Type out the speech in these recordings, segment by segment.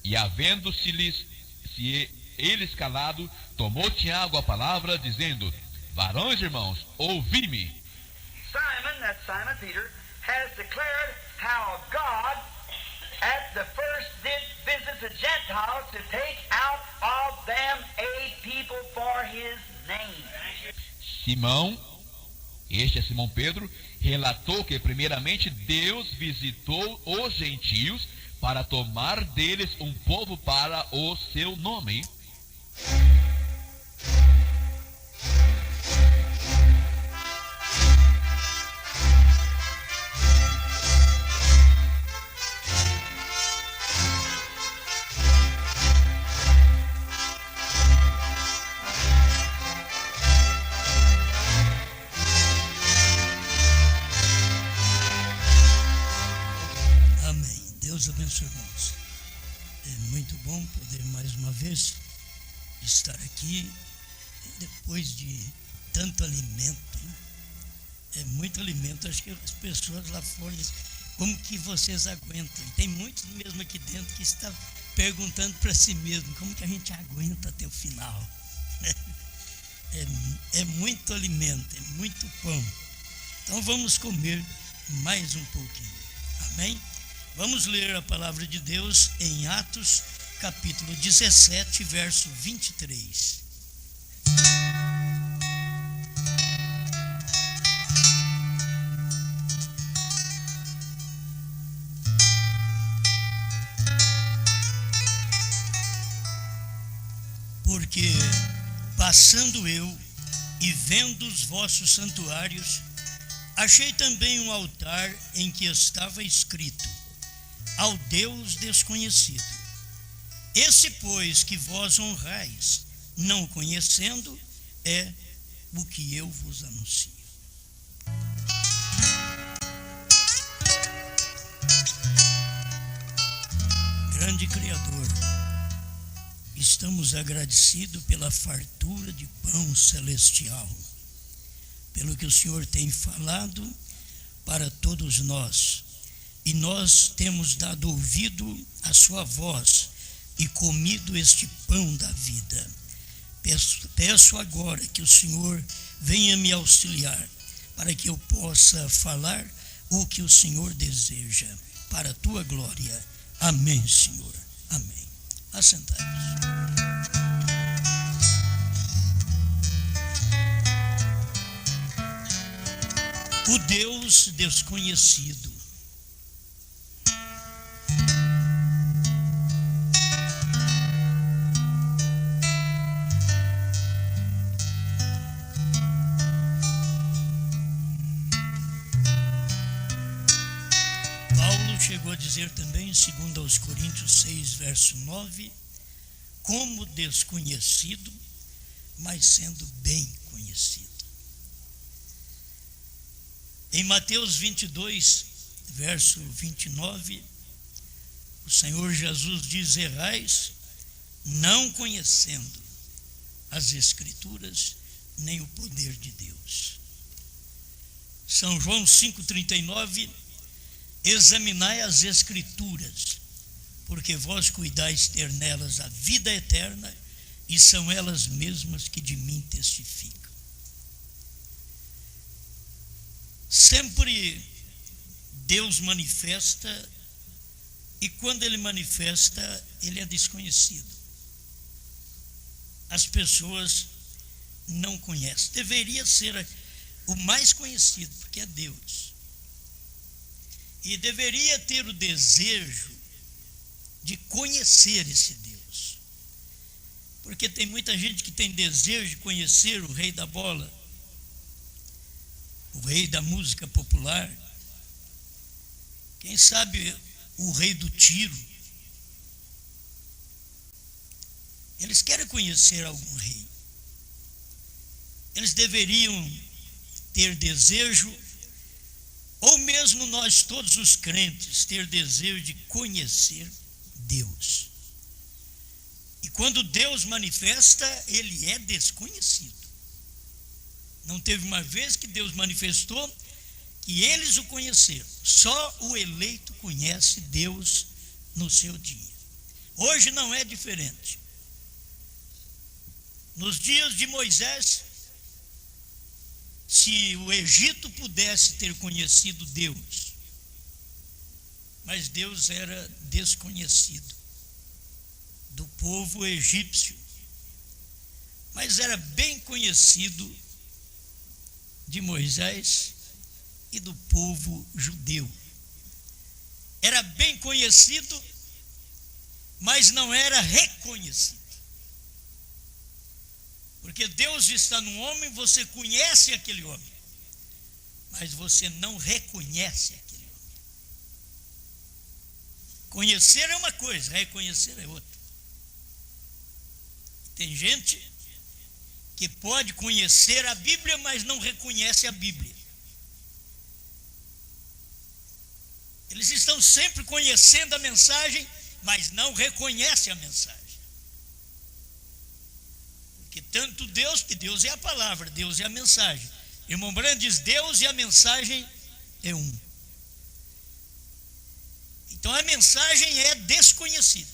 E havendo-se-lhes eles calado, tomou Tiago a palavra, dizendo: varões, irmãos, ouvi-me. Simon, that's Simon Peter, has declared how God at the first did visit the Gentiles to take out of them a people for his name. Simão, este é Simão Pedro, relatou que primeiramente Deus visitou os gentios para tomar deles um povo para o seu nome. Deus abençoe, irmãos. É muito bom poder mais uma vez estar aqui depois de tanto alimento, né? É muito alimento. Acho que as pessoas lá fora dizem: como que vocês aguentam? E tem muitos mesmo aqui dentro que estão perguntando para si mesmo: como que a gente aguenta até o final? É muito alimento, é muito pão. Então vamos comer mais um pouquinho. Amém? Vamos ler a palavra de Deus em Atos, capítulo 17, verso 23. Porque, passando eu e vendo os vossos santuários, achei também um altar em que estava escrito: ao Deus desconhecido. Esse, pois, que vós honrais, não conhecendo, é o que eu vos anuncio. Grande Criador, estamos agradecidos pela fartura de pão celestial, pelo que o Senhor tem falado para todos nós. E nós temos dado ouvido à sua voz e comido este pão da vida. Peço agora que o Senhor venha me auxiliar, para que eu possa falar o que o Senhor deseja, para a tua glória. Amém, Senhor. Amém. Assentados. O Deus desconhecido. Chegou a dizer também, segundo aos Coríntios 6, verso 9, como desconhecido, mas sendo bem conhecido. Em Mateus 22, verso 29, o Senhor Jesus diz: errais, não conhecendo as Escrituras, nem o poder de Deus. São João 5,39, examinai as Escrituras, porque vós cuidais ter nelas a vida eterna, e são elas mesmas que de mim testificam. Sempre Deus manifesta, e quando Ele manifesta, Ele é desconhecido. As pessoas não conhecem. Deveria ser o mais conhecido, porque é Deus. E deveria ter o desejo de conhecer esse Deus. Porque tem muita gente que tem desejo de conhecer o rei da bola, o rei da música popular, quem sabe o rei do tiro. Eles querem conhecer algum rei. Eles deveriam ter desejo, ou mesmo nós todos os crentes, ter desejo de conhecer Deus. E quando Deus manifesta, Ele é desconhecido. Não teve uma vez que Deus manifestou que eles o conheceram. Só o eleito conhece Deus no seu dia. Hoje não é diferente. Nos dias de Moisés, se o Egito pudesse ter conhecido Deus, mas Deus era desconhecido do povo egípcio, mas era bem conhecido de Moisés e do povo judeu. Era bem conhecido, mas não era reconhecido. Porque Deus está no homem, você conhece aquele homem, mas você não reconhece aquele homem. Conhecer é uma coisa, reconhecer é outra. Tem gente que pode conhecer a Bíblia, mas não reconhece a Bíblia. Eles estão sempre conhecendo a mensagem, mas não reconhecem a mensagem. Porque tanto Deus, que Deus é a palavra, Deus é a mensagem. Irmão Branham diz, Deus e a mensagem é um. Então a mensagem é desconhecida.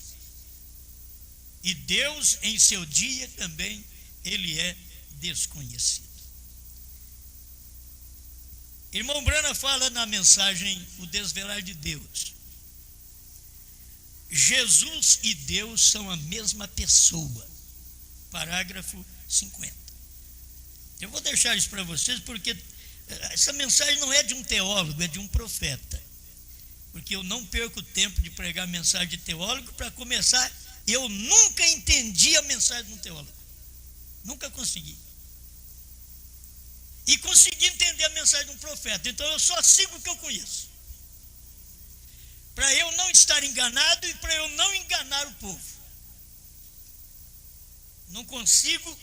E Deus, em seu dia também, ele é desconhecido. Irmão Branham fala na mensagem O Desvelar de Deus. Jesus e Deus são a mesma pessoa. Parágrafo 50. Eu vou deixar isso para vocês porque essa mensagem não é de um teólogo, é de um profeta. Porque eu não perco tempo de pregar mensagem de teólogo. Para começar, eu nunca entendi a mensagem de um teólogo. Nunca consegui. E consegui entender a mensagem de um profeta. Então eu só sigo o que eu conheço. Para eu não estar enganado e para eu não enganar o povo. Não consigo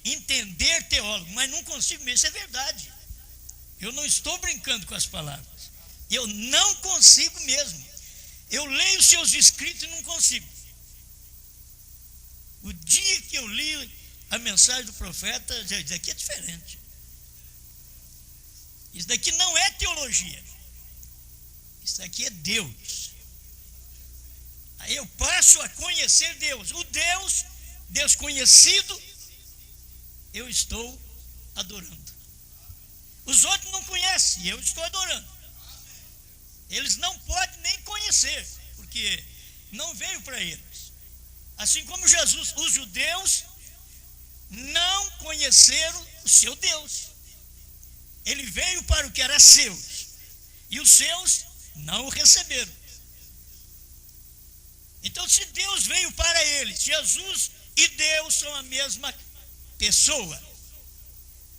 entender teólogo, mas não consigo mesmo. Isso é verdade. Eu não estou brincando com as palavras. Eu não consigo mesmo. Eu leio seus escritos e não consigo. O dia que eu li a mensagem do profeta, isso daqui é diferente. Isso daqui não é teologia. Isso daqui é Deus. Aí eu passo a conhecer Deus. O Deus desconhecido, eu estou adorando. Os outros não conhecem, eu estou adorando. Eles não podem nem conhecer, porque não veio para eles. Assim como Jesus, os judeus não conheceram o seu Deus. Ele veio para o que era seus, e os seus não o receberam. Então, se Deus veio para eles, Jesus e Deus são a mesma pessoa.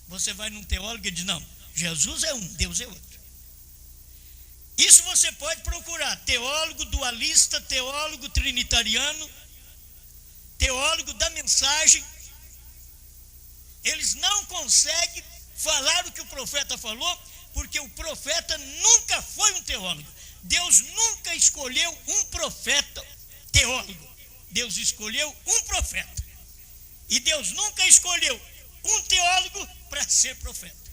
Você vai num teólogo e diz, não, Jesus é um, Deus é outro. Isso você pode procurar, teólogo dualista, teólogo trinitariano, teólogo da mensagem. Eles não conseguem falar o que o profeta falou, porque o profeta nunca foi um teólogo. Deus nunca escolheu um profeta teólogo. Deus escolheu um profeta. E Deus nunca escolheu um teólogo para ser profeta.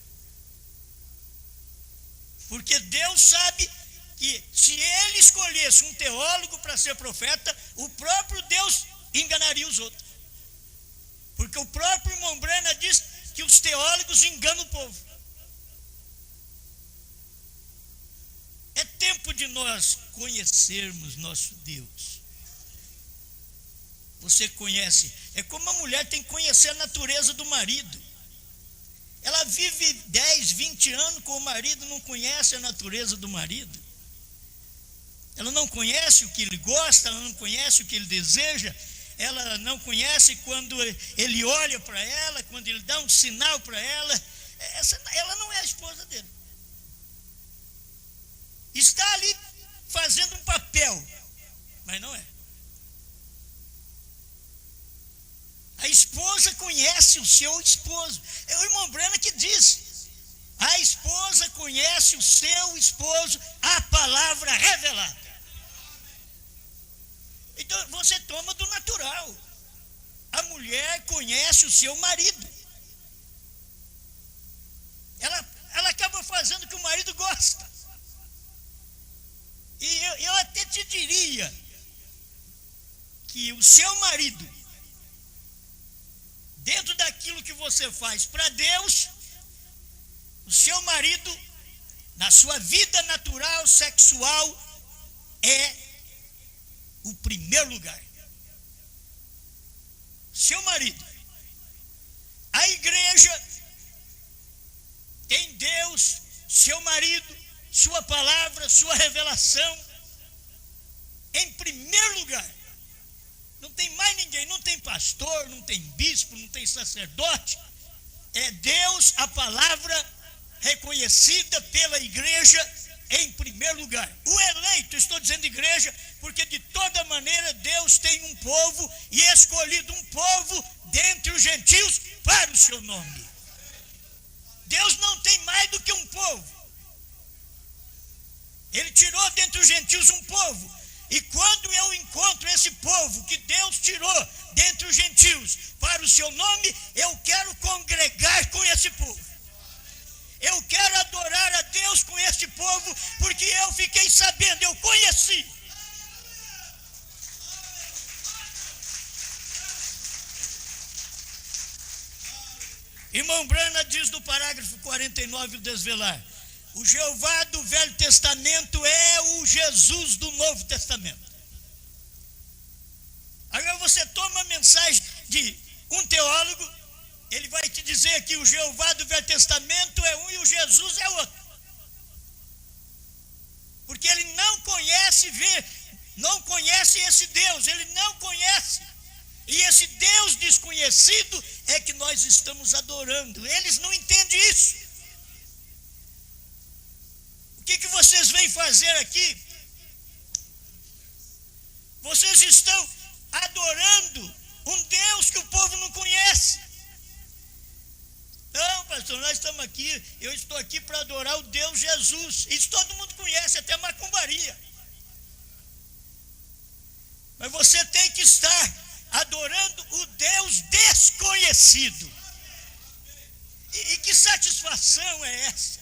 Porque Deus sabe que se ele escolhesse um teólogo para ser profeta, o próprio Deus enganaria os outros. Porque o próprio irmão Branham diz que os teólogos enganam o povo. É tempo de nós conhecermos nosso Deus. Você conhece, é como a mulher tem que conhecer a natureza do marido. Ela vive 10, 20 anos com o marido, não conhece a natureza do marido. Ela não conhece o que ele gosta, ela não conhece o que ele deseja, ela não conhece quando ele olha para ela, quando ele dá um sinal para ela. Ela não é a esposa dele. Está ali fazendo um papel, mas não é. A esposa conhece o seu esposo. É o irmão Branham que diz: a esposa conhece o seu esposo, a palavra revelada. Então você toma do natural. A mulher conhece o seu marido. Ela acaba fazendo o que o marido gosta. E eu até te diria que o seu marido, dentro daquilo que você faz para Deus, o seu marido, na sua vida natural, sexual, é o primeiro lugar. Seu marido. A igreja tem Deus, seu marido, sua palavra, sua revelação em primeiro lugar. Não tem mais ninguém, não tem pastor, não tem bispo, não tem sacerdote. É Deus, a palavra reconhecida pela igreja em primeiro lugar. O eleito, estou dizendo igreja, porque de toda maneira Deus tem um povo e escolhido um povo dentre os gentios para o seu nome. Deus não tem mais do que um povo. Ele tirou dentre os gentios um povo. E quando eu encontro esse povo que Deus tirou dentre os gentios para o seu nome, eu quero congregar com esse povo. Eu quero adorar a Deus com este povo, porque eu fiquei sabendo, eu conheci. Irmão Brana diz no parágrafo 49 do Desvelar: o Jeová do Velho Testamento é o Jesus do Novo Testamento. Agora você toma a mensagem de um teólogo, ele vai te dizer que o Jeová do Velho Testamento é um e o Jesus é outro. Porque ele não conhece, não conhece esse Deus, ele não conhece. E esse Deus desconhecido é que nós estamos adorando. Eles não entendem isso. O que vocês vêm fazer aqui? Vocês estão adorando um Deus que o povo não conhece. Não, pastor, nós estamos aqui, eu estou aqui para adorar o Deus Jesus. Isso todo mundo conhece, até macumbaria. Mas você tem que estar adorando o Deus desconhecido. E que satisfação é essa?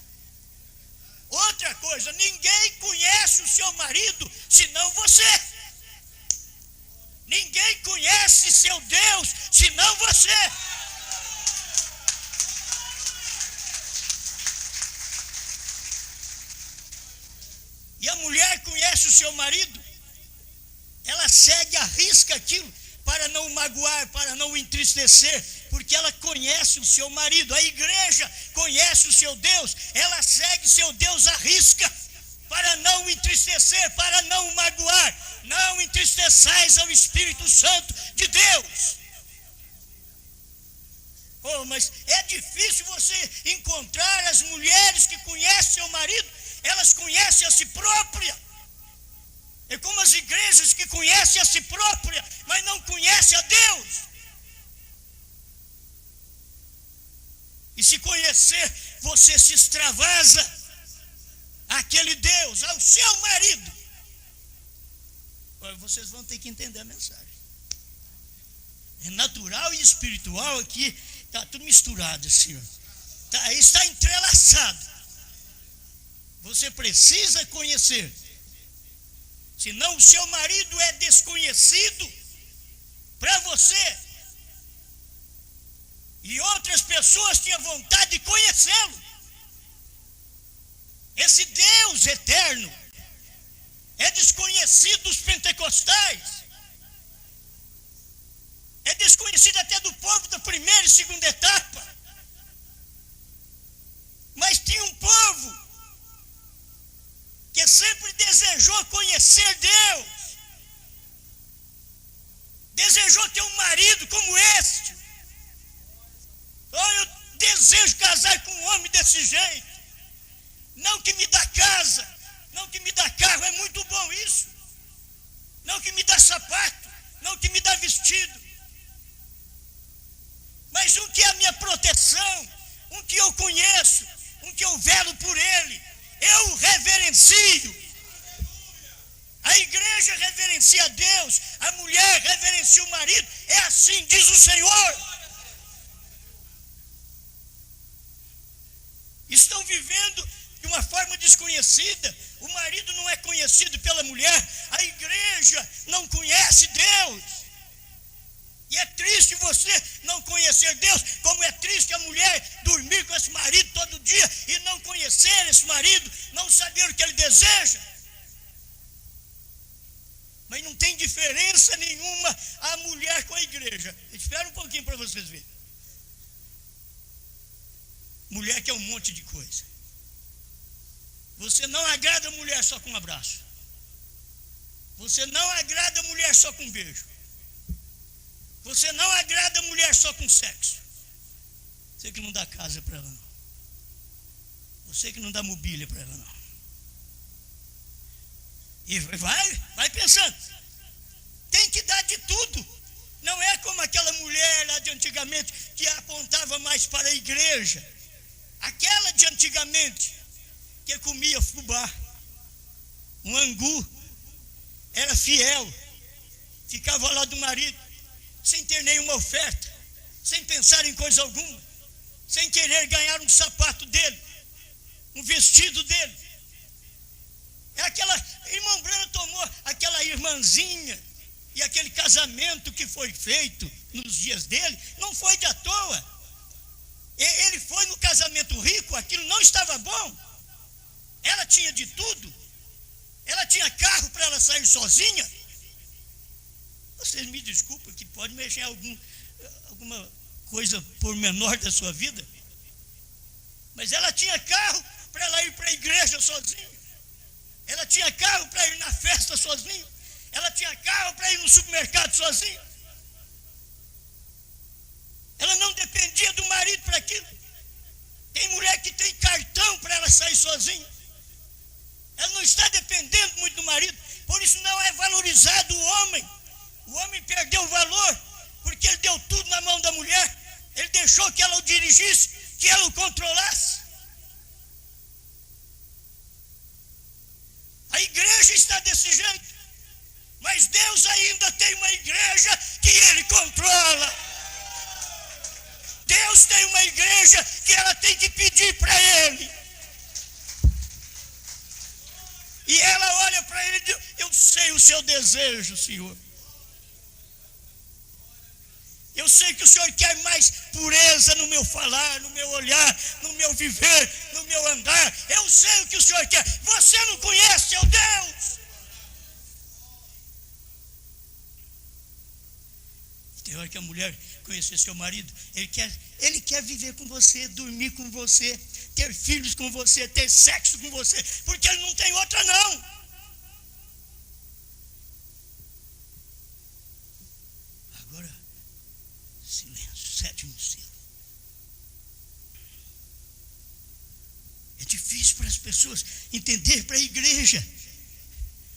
Outra coisa, ninguém conhece o seu marido senão você. Ninguém conhece seu Deus senão você. E a mulher conhece o seu marido, ela segue à risca aquilo para não o magoar, para não o entristecer, porque ela conhece o seu marido. A igreja conhece o seu Deus, ela segue seu Deus à risca para não o entristecer, para não o magoar. Não entristeçais ao Espírito Santo de Deus. Oh, mas é difícil você encontrar as mulheres que conhecem seu marido, elas conhecem a si própria. É como as igrejas que conhecem a si própria, mas não conhecem a Deus. E se conhecer, você se extravasa àquele Deus, ao seu marido. Agora, vocês vão ter que entender a mensagem. É natural e espiritual aqui, está tudo misturado assim, ó. Está entrelaçado. Você precisa conhecer. Senão o seu marido é desconhecido para você. E outras pessoas tinham vontade de conhecê-lo. Esse Deus eterno é desconhecido dos pentecostais. É desconhecido até do povo da primeira e segunda etapa. Mas tinha um povo que sempre desejou conhecer Deus, desejou ter um marido como este. Oh, eu desejo casar com um homem desse jeito, não que me dá casa, não que me dá carro, é muito bom isso, não que me dá sapato, não que me dá vestido, mas um que é a minha proteção, um que eu conheço, um que eu velo por ele. Eu reverencio. A igreja reverencia a Deus, a mulher reverencia o marido. É assim, diz o Senhor. Estão vivendo de uma forma desconhecida. O marido não é conhecido pela mulher. A igreja não conhece Deus. E é triste você não conhecer Deus, como é triste a mulher dormir com esse marido todo dia e não conhecer esse marido, não saber o que ele deseja. Mas não tem diferença nenhuma a mulher com a igreja. Espera um pouquinho para vocês verem. Mulher quer um monte de coisa. Você não agrada a mulher só com um abraço. Você não agrada a mulher só com um beijo. Você não agrada a mulher só com sexo. Você que não dá casa para ela, não. Você que não dá mobília para ela, não. E vai pensando. Tem que dar de tudo. Não é como aquela mulher lá de antigamente que apontava mais para a igreja. Aquela de antigamente que comia fubá, um angu, era fiel, ficava ao lado do marido, sem ter nenhuma oferta, sem pensar em coisa alguma, sem querer ganhar um sapato dele, um vestido dele. É aquela irmã Brana tomou aquela irmãzinha, e aquele casamento que foi feito nos dias dele, não foi de à toa. Ele foi no casamento rico, aquilo não estava bom. Ela tinha de tudo. Ela tinha carro para ela sair sozinha. Vocês me desculpem que pode mexer em alguma coisa pormenor da sua vida. Mas ela tinha carro para ela ir para a igreja sozinha. Ela tinha carro para ir na festa sozinha. Ela tinha carro para ir no supermercado sozinha. Ela não dependia do marido para aquilo. Tem mulher que tem cartão para ela sair sozinha. Ela não está dependendo muito do marido. Por isso não é valorizado o homem. O homem perdeu o valor porque ele deu tudo na mão da mulher. Ele deixou que ela o dirigisse, que ela o controlasse. A igreja está desse jeito. Mas Deus ainda tem uma igreja que Ele controla. Deus tem uma igreja que ela tem que pedir para Ele. E ela olha para Ele e diz: eu sei o seu desejo, Senhor. Eu sei que o Senhor quer mais pureza no meu falar, no meu olhar, no meu viver, no meu andar. Eu sei o que o Senhor quer. Você não conhece seu Deus. Tem hora que a mulher conhecer seu marido, ele quer viver com você, dormir com você, ter filhos com você, ter sexo com você, porque ele não tem outra não. Agora, silêncio, sétimo selo. É difícil para as pessoas entender, para a igreja.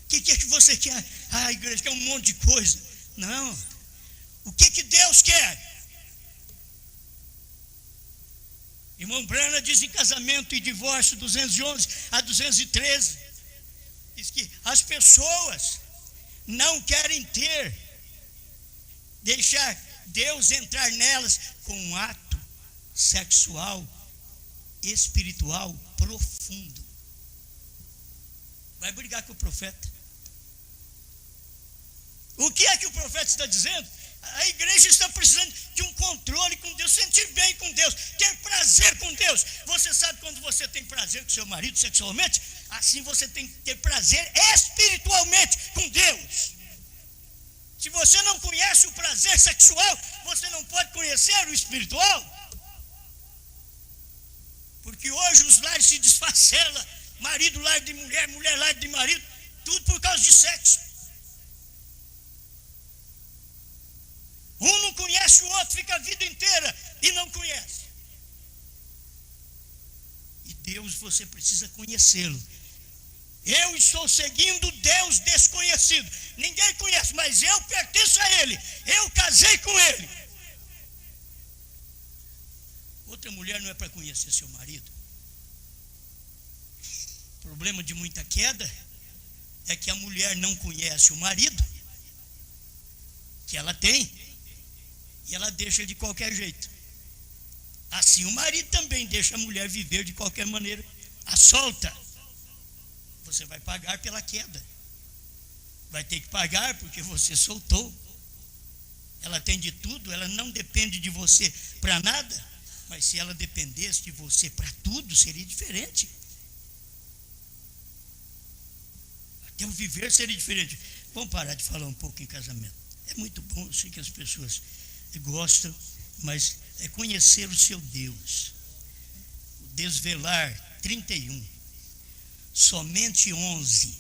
O que é que você quer? Ah, a igreja quer um monte de coisa. Não. O que Deus quer? Irmão Brana diz em Casamento e Divórcio 211 a 213, diz que as pessoas não querem deixar Deus entrar nelas com um ato sexual, espiritual, profundo. Vai brigar com o profeta. O que é que o profeta está dizendo? A igreja está precisando de um controle com Deus, sentir bem com Deus, ter prazer com Deus. Você sabe quando você tem prazer com seu marido sexualmente? Assim você tem que ter prazer espiritualmente com Deus. Se você não conhece o prazer sexual, você não pode conhecer o espiritual. Porque hoje os lares se desfacelam, marido lar de mulher, mulher lar de marido, tudo por causa de sexo. Um não conhece o outro, fica a vida inteira e não conhece. E Deus, você precisa conhecê-lo. Eu estou seguindo Deus desconhecido. Ninguém conhece, mas eu pertenço a Ele. Eu casei com Ele. Outra mulher não é para conhecer seu marido. O problema de muita queda é que a mulher não conhece o marido que ela tem. E ela deixa de qualquer jeito. Assim o marido também deixa a mulher viver de qualquer maneira. A solta. Você vai pagar pela queda. Vai ter que pagar porque você soltou. ela tem de tudo, ela não depende de você para nada, mas se ela dependesse de você para tudo, seria diferente. Até o viver seria diferente. Vamos parar de falar um pouco em casamento. É muito bom, eu sei que as pessoas gostam, mas é conhecer o seu Deus. O Desvelar 31. Somente 11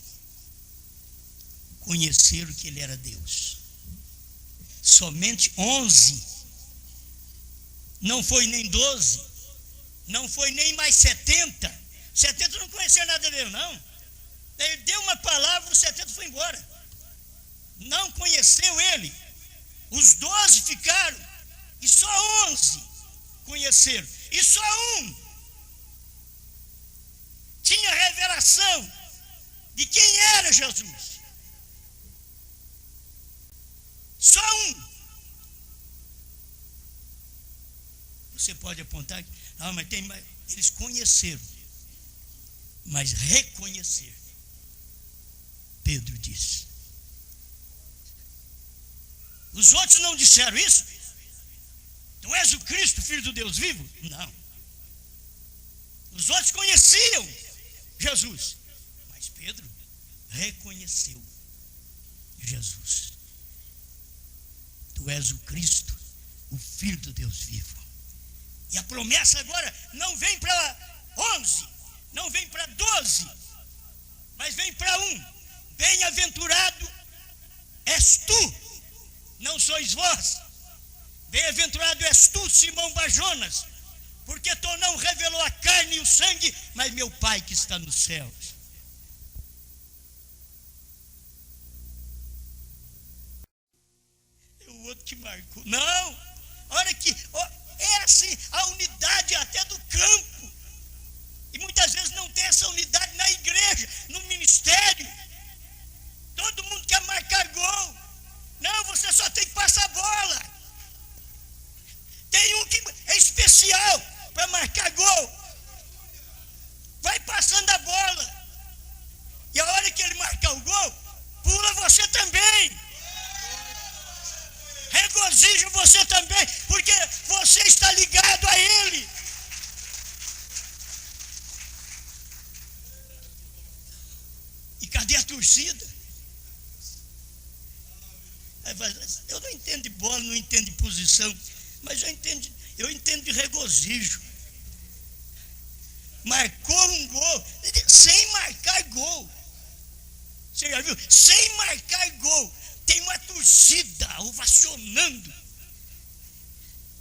conheceram que ele era Deus. Somente 11. Não foi nem 12. Não foi nem mais 70. 70 não conhecia nada dele, não. Ele deu uma palavra, os 70 foi embora. Não conheceu ele. Os 12 ficaram. E só 11 conheceram. E só um tinha revelação de quem era Jesus. Só um. Você pode apontar que mas tem mais. Eles conheceram, mas reconheceram. Pedro disse. Os outros não disseram isso? Tu és o Cristo, Filho do Deus vivo? Não. Os outros conheciam Jesus, mas Pedro reconheceu Jesus. Tu és o Cristo, o Filho do Deus vivo. E a promessa agora não vem para 11, não vem para 12, mas vem para um. Bem-aventurado és tu, não sois vós. Bem-aventurado és tu, Simão Bajonas, porque tu não revelou a carne e o sangue, mas meu Pai que está nos céus. É o outro que marcou. Não, olha que é assim, a unidade até do campo. E muitas vezes não tem essa unidade na igreja, no ministério. Todo mundo quer marcar gol. Não, você só tem que passar a bola. Tem um que é especial para marcar gol. Vai passando a bola. E a hora que ele marcar o gol, pula você também. Regozija você também, porque você está ligado a ele. E cadê a torcida? Eu não entendo de bola, não entendo de posição, mas eu entendo de regozijo. Marcou um gol, sem marcar gol. Você já viu? Sem marcar gol. Tem uma torcida ovacionando.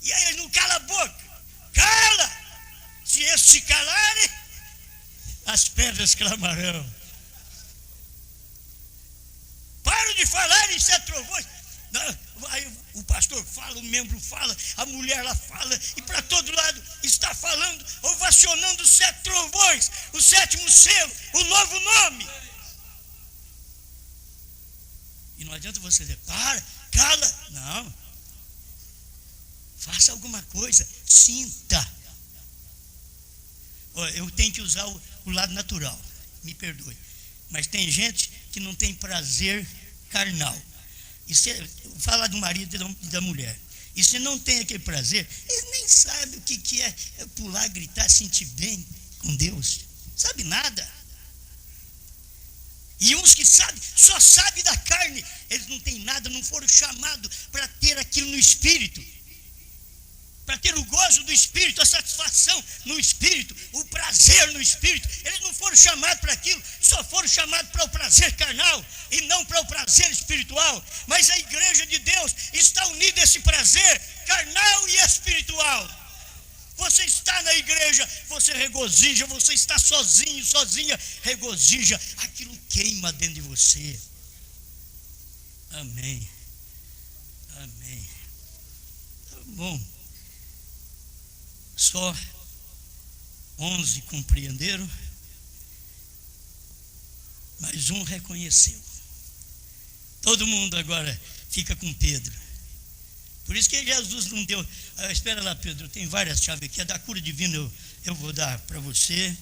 E aí ele não cala a boca. Cala! Se esses se calarem, as pedras clamarão. Para de falar em sete trovões. Aí o pastor fala, o membro fala, a mulher lá fala, e para todo lado está falando, ovacionando os sete trovões, o sétimo selo, o novo nome. E não adianta você dizer, para, cala. Não. Faça alguma coisa, sinta. Eu tenho que usar o lado natural, me perdoe. Mas tem gente que não tem prazer carnal. E se falar do marido e da mulher, e se não tem aquele prazer, eles nem sabem o que é pular, gritar, sentir bem com Deus. Sabe nada. E uns que sabem, só sabem da carne, eles não têm nada, não foram chamados para ter aquilo no espírito. Para ter o gozo do espírito, a satisfação no espírito, o prazer no espírito. Eles não foram chamados para aquilo, só foram chamados para o prazer carnal e não para o prazer espiritual. Mas a igreja de Deus está unida a esse prazer carnal e espiritual. Você está na igreja, você regozija, você está sozinho, sozinha, regozija, aquilo queima dentro de você. Amém. Amém. Tá bom. Só 11 compreenderam, mas um reconheceu. Todo mundo agora fica com Pedro. Por isso que Jesus não deu. Espera lá, Pedro, tem várias chaves aqui. A da cura divina eu vou dar para você.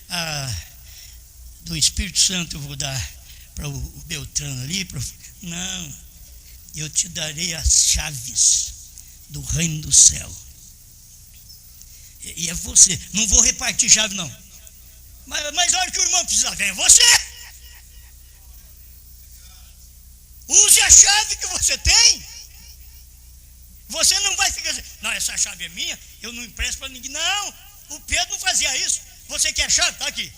A do Espírito Santo eu vou dar para o Beltrano ali. Não. eu te darei as chaves do reino do céu. E é você. Não vou repartir chave, não. Mas olha que o irmão precisa ver. É você. Use a chave que você tem. Você não vai ficar assim, não, essa chave é minha, eu não empresto para ninguém. Não, o Pedro não fazia isso. Você quer a chave? Está aqui.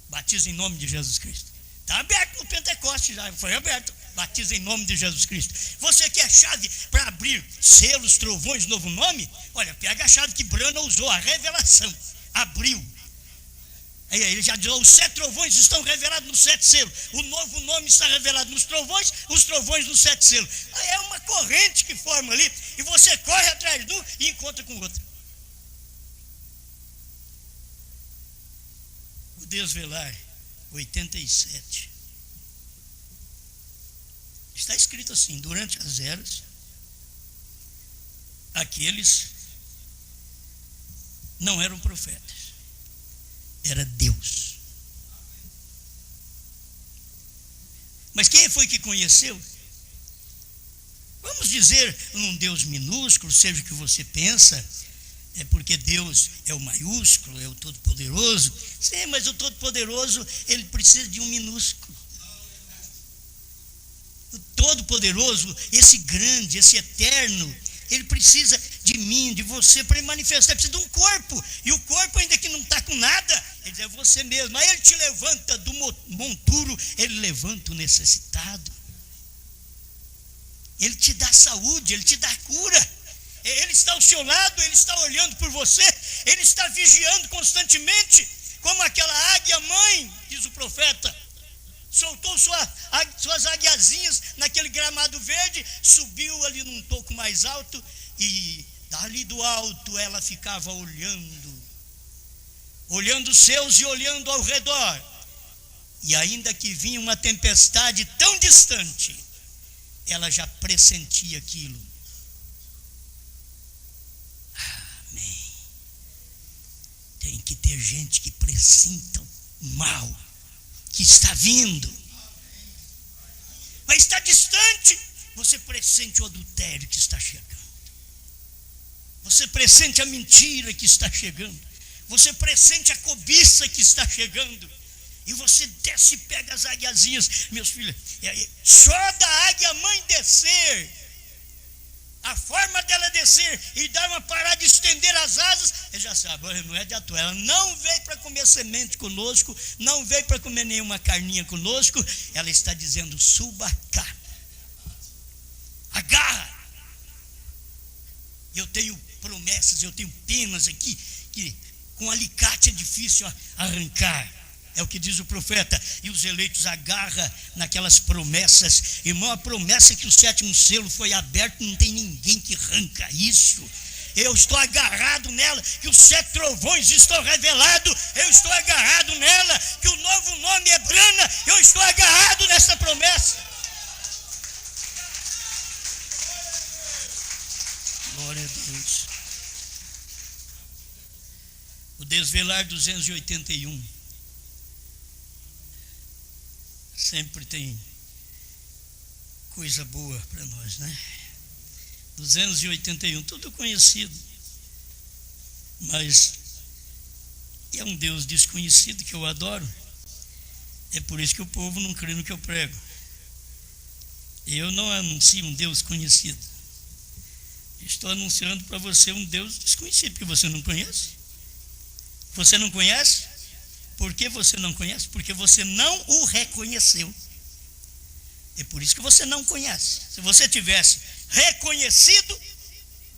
Batiza em nome de Jesus Cristo. Está aberto no Pentecostes, já foi aberto. Batiza em nome de Jesus Cristo. Você quer chave para abrir selos, trovões, novo nome? Olha, pega a chave que Brana usou, a revelação. Abriu. Aí ele já diz, os 7 trovões estão revelados nos 7 selos. O novo nome está revelado nos trovões, os trovões nos 7 selos. Aí é uma corrente que forma ali, e você corre atrás de um e encontra com o outro. O Desvelar 87. Está escrito assim, durante as eras, aqueles não eram profetas. Era Deus. Mas quem foi que conheceu? Vamos dizer um Deus minúsculo, seja o que você pensa, é porque Deus é o maiúsculo, é o Todo-Poderoso. Sim, mas o Todo-Poderoso, ele precisa de um minúsculo. O Todo-Poderoso, esse grande, esse eterno, ele precisa de mim, de você, para ele manifestar. Ele precisa de um corpo. E o corpo, ainda que não está com nada, ele diz, é você mesmo. Aí ele te levanta do monturo, ele levanta o necessitado. Ele te dá saúde, ele te dá cura. Ele está ao seu lado, ele está olhando por você, ele está vigiando constantemente, como aquela águia mãe, diz o profeta. Soltou suas águiazinhas naquele gramado verde, subiu ali num toco mais alto e dali do alto ela ficava olhando os seus e olhando ao redor. E ainda que vinha uma tempestade tão distante, ela já pressentia aquilo. Amém. Tem que ter gente que pressinta o mal que está vindo, mas está distante. Você pressente o adultério que está chegando, você pressente a mentira que está chegando, você pressente a cobiça que está chegando, e você desce e pega as águiazinhas, meus filhos. Só da águia mãe descer, a forma dela descer e dar uma parada de estender as asas, ele já sabe, não é de ator. Ela não veio para comer semente conosco, não veio para comer nenhuma carninha conosco. Ela está dizendo, suba cá, agarra. Eu tenho promessas, eu tenho penas aqui, que com alicate é difícil arrancar. É o que diz o profeta. E os eleitos agarram naquelas promessas. Irmão, a promessa é que o 7º selo foi aberto, não tem ninguém que arranca isso. Eu estou agarrado nela, que os 7 trovões estão revelados. Eu estou agarrado nela, que o novo nome é Brana. Eu estou agarrado nessa promessa. Glória a Deus. O Desvelar 281. Sempre tem coisa boa para nós, né? 281, tudo conhecido, mas é um Deus desconhecido que eu adoro. É por isso que o povo não crê no que eu prego. Eu não anuncio um Deus conhecido. Estou anunciando para você um Deus desconhecido, porque você não conhece. Você não conhece? Por que você não conhece? Porque você não o reconheceu. É por isso que você não conhece. Se você tivesse reconhecido,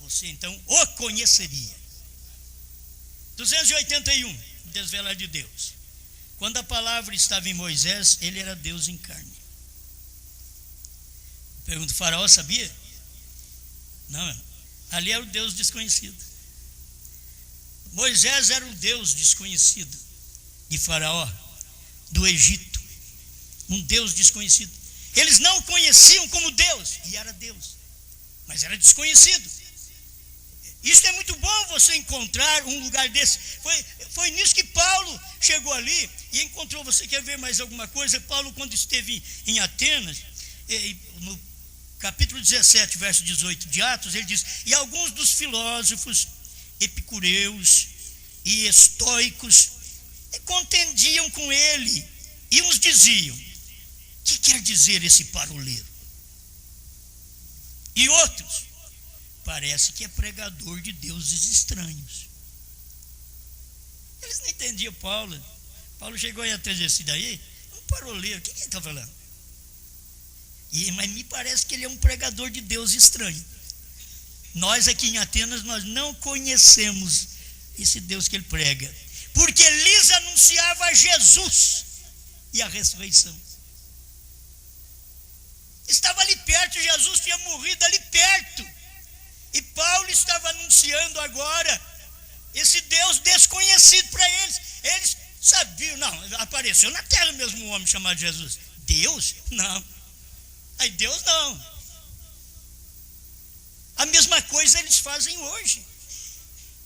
você então o conheceria. 281, Desvelar de Deus. Quando a palavra estava em Moisés, ele era Deus em carne. Pergunta, o faraó sabia? Não, ali era o Deus desconhecido. Moisés era o Deus desconhecido de Faraó, do Egito, um Deus desconhecido. Eles não o conheciam como Deus, e era Deus, mas era desconhecido. Isso é muito bom, você encontrar um lugar desse. Foi nisso que Paulo chegou ali e encontrou. Você quer ver mais alguma coisa? Paulo, quando esteve em Atenas, no capítulo 17, verso 18 de Atos, ele diz: e alguns dos filósofos epicureus e estoicos contendiam com ele, e uns diziam: que quer dizer esse paroleiro? E outros: parece que é pregador de deuses estranhos. Eles não entendiam Paulo. Paulo chegou aí atrás desse daí, um paroleiro, o que ele está falando? Mas me parece que ele é um pregador de Deus estranho. Nós aqui em Atenas, nós não conhecemos esse Deus que ele prega, porque lhes anunciava Jesus e a ressurreição. Estava ali perto, Jesus tinha morrido ali perto, e Paulo estava anunciando agora esse Deus desconhecido para eles. Eles sabiam, não, apareceu na terra mesmo um homem chamado Jesus. Deus? Não. Aí Deus não. A mesma coisa eles fazem hoje.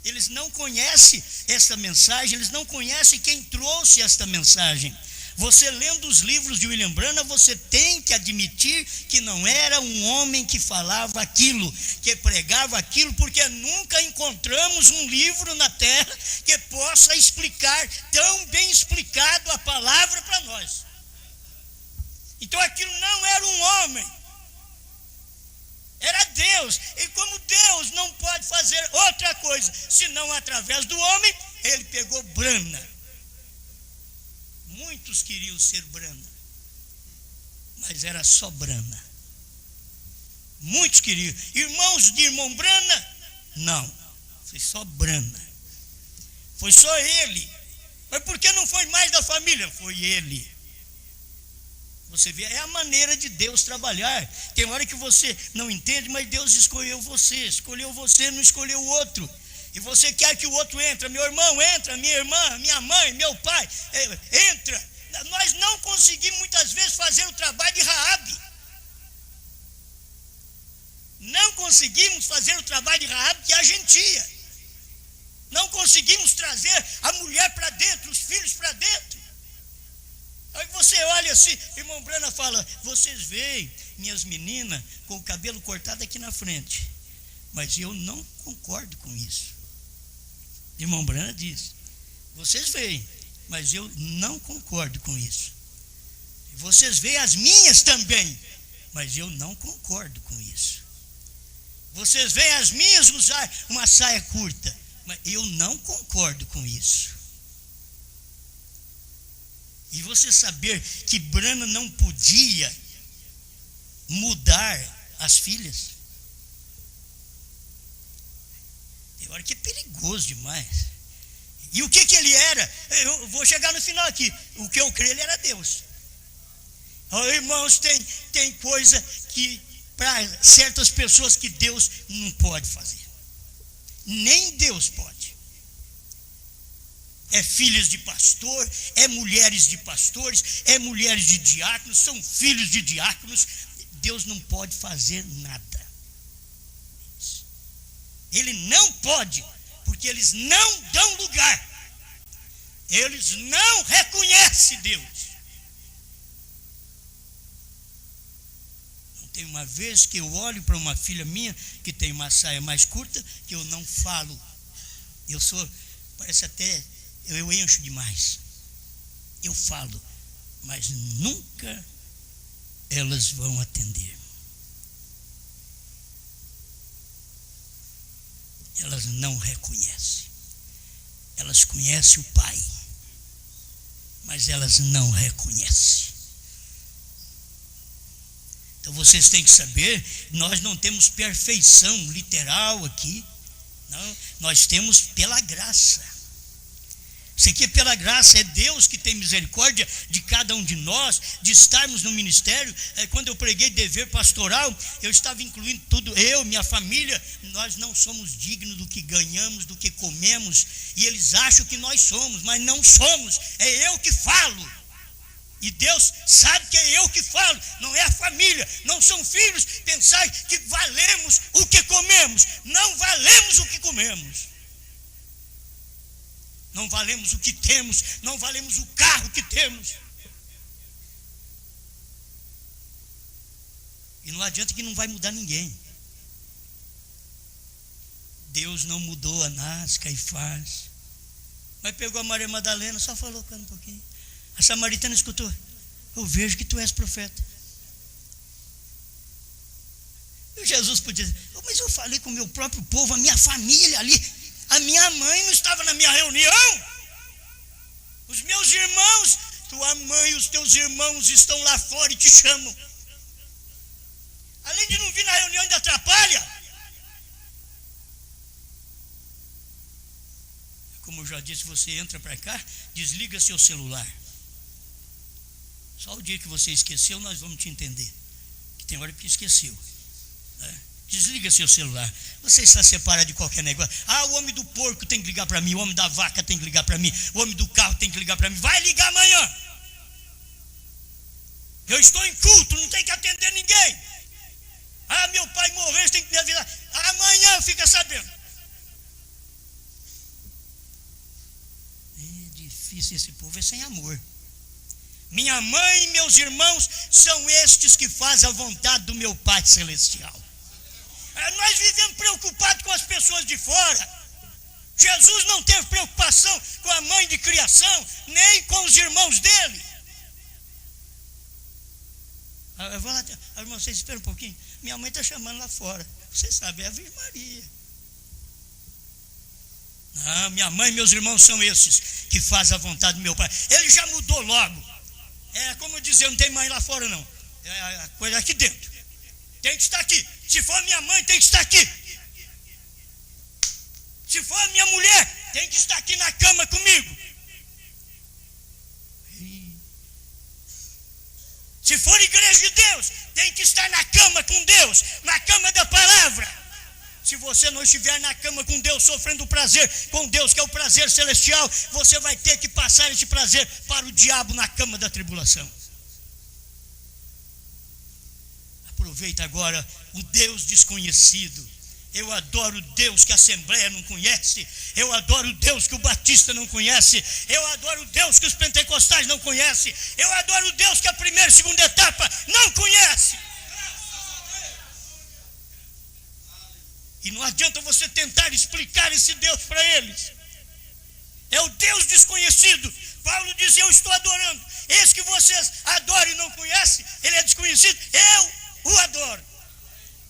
Eles não conhecem esta mensagem, eles não conhecem quem trouxe esta mensagem. Você lendo os livros de William Branham, você tem que admitir que não era um homem que falava aquilo, que pregava aquilo, porque nunca encontramos um livro na terra que possa explicar tão bem explicado a palavra para nós. Então aquilo não era um homem, era Deus. E como Deus não pode fazer outra coisa senão através do homem, ele pegou Branham. Muitos queriam ser Branham, mas era só Branham. Muitos queriam. Irmãos de irmão Branham? Não, foi só Branham. Foi só ele. Mas por que não foi mais da família? Foi ele. Você vê, é a maneira de Deus trabalhar. Tem hora que você não entende, mas Deus escolheu você, não escolheu o outro. E você quer que o outro entre, meu irmão entra, minha irmã, minha mãe, meu pai, entra. Nós não conseguimos muitas vezes fazer o trabalho de Raabe. Não conseguimos fazer o trabalho de Raabe, que é a gentia. Não conseguimos trazer a mulher para dentro, os filhos para dentro. Aí você olha assim, irmão Branham fala: vocês veem minhas meninas com o cabelo cortado aqui na frente, mas eu não concordo com isso. Irmão Branham diz: vocês veem, mas eu não concordo com isso. Vocês veem as minhas também, mas eu não concordo com isso. Vocês veem as minhas usar uma saia curta, mas eu não concordo com isso. E você saber que Branham não podia mudar as filhas. Tem hora que é perigoso demais. E o que ele era? Eu vou chegar no final aqui. O que eu creio, ele era Deus. Oh, irmãos, tem coisa que para certas pessoas que Deus não pode fazer. Nem Deus pode. É filhas de pastor, é mulheres de pastores, é mulheres de diáconos, são filhos de diáconos. Deus não pode fazer nada. Ele não pode, porque eles não dão lugar. Eles não reconhecem Deus. Não tem uma vez que eu olho para uma filha minha que tem uma saia mais curta, que eu não falo. Parece até... eu encho demais. Eu falo, mas nunca elas vão atender. Elas não reconhecem. Elas conhecem o Pai, mas elas não reconhecem. Então vocês têm que saber, nós não temos perfeição literal aqui. Não, nós temos pela graça. Isso aqui é pela graça, é Deus que tem misericórdia de cada um de nós, de estarmos no ministério. Quando eu preguei dever pastoral, eu estava incluindo tudo, eu, minha família. Nós não somos dignos do que ganhamos, do que comemos, e eles acham que nós somos, mas não somos, é eu que falo. E Deus sabe que é eu que falo, não é a família, não são filhos pensar que valemos o que comemos, não valemos o que comemos. Não valemos o que temos, não valemos o carro que temos. E não adianta que não vai mudar ninguém. Deus não mudou Anás, Caifás, mas pegou a Maria Madalena, só falou um pouquinho. A samaritana escutou: eu vejo que tu és profeta. E Jesus podia dizer: mas eu falei com o meu próprio povo, a minha família ali, a minha mãe não estava na minha reunião, os meus irmãos, tua mãe e os teus irmãos estão lá fora e te chamam. Além de não vir na reunião, ainda atrapalha. Como eu já disse, você entra para cá, desliga seu celular. Só o dia que você esqueceu, nós vamos te entender. Que tem hora que esqueceu, né? Desliga seu celular. Você está separado de qualquer negócio. O homem do porco tem que ligar para mim, o homem da vaca tem que ligar para mim, o homem do carro tem que ligar para mim. Vai ligar amanhã. Eu estou em culto, não tem que atender ninguém. Meu pai morreu, você tem que me avisar. Amanhã fica sabendo. É difícil, esse povo é sem amor. Minha mãe e meus irmãos são estes que fazem a vontade do meu Pai Celestial. Nós vivemos preocupados com as pessoas de fora. Jesus não teve preocupação com a mãe de criação, nem com os irmãos dele. Eu vou lá, irmão, vocês esperam um pouquinho. Minha mãe está chamando lá fora. Você sabe, é a Virgem Maria. Não, minha mãe e meus irmãos são esses que fazem a vontade do meu Pai. Ele já mudou logo. É como eu dizer, não tem mãe lá fora não. É a coisa aqui dentro. Tem que estar aqui. Se for minha mãe, tem que estar aqui. Se for minha mulher, tem que estar aqui na cama comigo. Se for igreja de Deus, tem que estar na cama com Deus, na cama da palavra. Se você não estiver na cama com Deus, sofrendo o prazer com Deus, que é o prazer celestial, você vai ter que passar esse prazer para o diabo na cama da tribulação. Aproveita agora o Deus desconhecido. Eu adoro o Deus que a Assembleia não conhece. Eu adoro o Deus que o Batista não conhece. Eu adoro o Deus que os pentecostais não conhecem. Eu adoro o Deus que a primeira e segunda etapa não conhece. E não adianta você tentar explicar esse Deus para eles. É o Deus desconhecido. Paulo diz: eu estou adorando. Esse que vocês adoram e não conhecem, ele é desconhecido. Eu o adoro.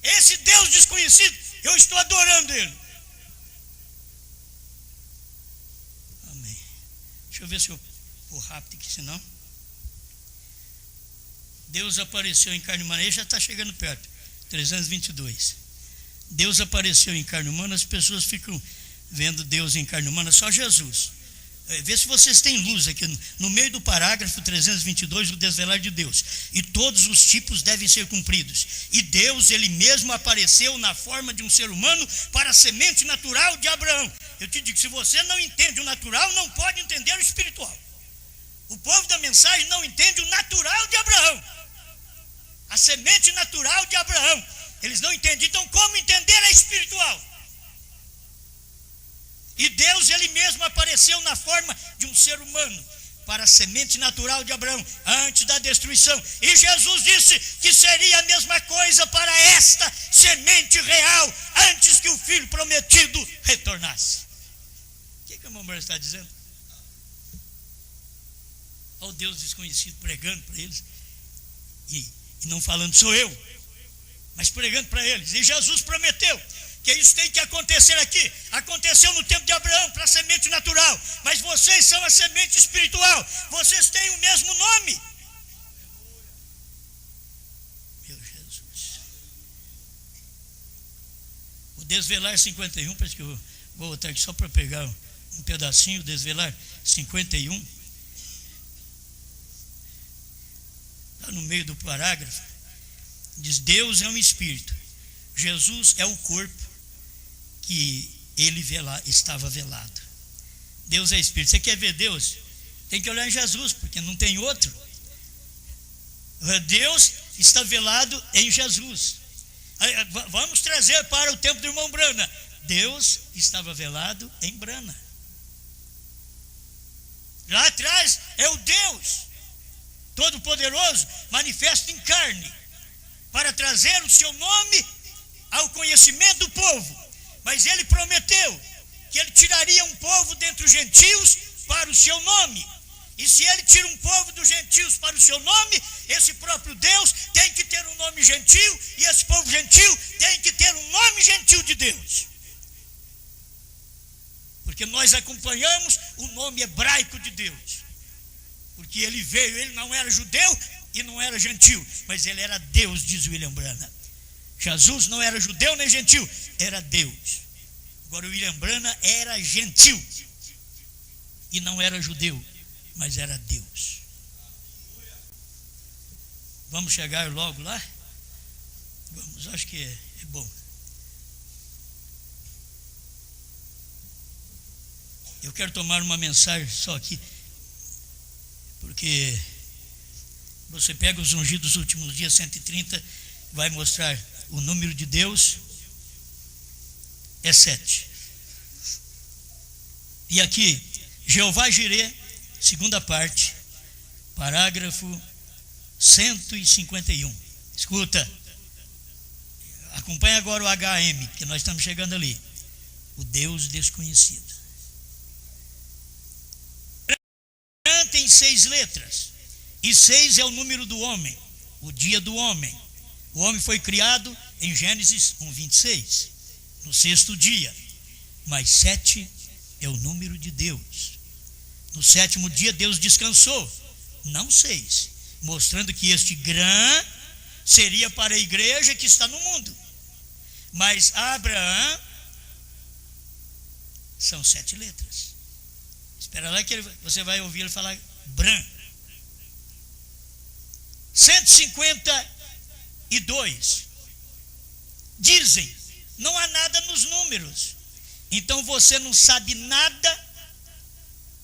Esse Deus desconhecido, eu estou adorando ele. Amém. Deixa eu ver se eu vou rápido aqui, senão. Deus apareceu em carne humana. Ele já está chegando perto. 322. Deus apareceu em carne humana. As pessoas ficam vendo Deus em carne humana. Só Jesus. Vê se vocês têm luz aqui. No meio do parágrafo 322, o desvelar de Deus. E todos os tipos devem ser cumpridos. E Deus, ele mesmo apareceu na forma de um ser humano para a semente natural de Abraão. Eu te digo, se você não entende o natural, não pode entender o espiritual. O povo da mensagem não entende o natural de Abraão. A semente natural de Abraão. Eles não entendem. Então, como entender a espiritual? E Deus, ele mesmo apareceu na forma de um ser humano para a semente natural de Abraão, antes da destruição. E Jesus disse que seria a mesma coisa para esta semente real, antes que o filho prometido retornasse. O que a mamãe está dizendo? Olha o Deus desconhecido pregando para eles, e não falando sou eu, mas pregando para eles. E Jesus prometeu que isso tem que acontecer aqui. Aconteceu no tempo de Abraão para a semente natural, mas vocês são a semente espiritual. Vocês têm o mesmo nome. Meu Jesus. O desvelar 51, parece que eu vou botar aqui só para pegar um pedacinho. O desvelar 51 está no meio do parágrafo. Diz: Deus é um espírito, Jesus é o corpo que ele estava velado. Deus é espírito. Você quer ver Deus? Tem que olhar em Jesus, porque não tem outro. Deus está velado em Jesus. Vamos trazer para o tempo do irmão Brana. Deus estava velado em Brana. Lá atrás é o Deus Todo-Poderoso manifesto em carne. para trazer o seu nome ao conhecimento do povo. Mas ele prometeu que ele tiraria um povo dentre os gentios para o seu nome. E se ele tira um povo dos gentios para o seu nome, esse próprio Deus tem que ter um nome gentil, e esse povo gentil tem que ter um nome gentil de Deus. Porque nós acompanhamos o nome hebraico de Deus. Porque ele veio, ele não era judeu e não era gentil, mas ele era Deus, diz William Branham. Jesus não era judeu nem gentil, era Deus. Agora o William Branham era gentil e não era judeu, mas era Deus. Vamos chegar logo lá? Vamos, acho que é bom. Eu quero tomar uma mensagem só aqui, porque você pega os ungidos dos últimos dias, 130, vai mostrar o número de Deus é 7. E aqui, Jeová Jirê, segunda parte, parágrafo 151. Escuta, acompanha agora o HM, que nós estamos chegando ali. O Deus desconhecido. Tem 6 letras, e 6 é o número do homem, o dia do homem. O homem foi criado em Gênesis 1:26, no 6º dia, mas 7 é o número de Deus. No 7º dia Deus descansou, não 6, mostrando que este grã seria para a igreja que está no mundo. Mas Abraão são 7 letras. Espera lá que você vai ouvir ele falar Bran. 152 dizem, não há nada nos números. Então você não sabe nada,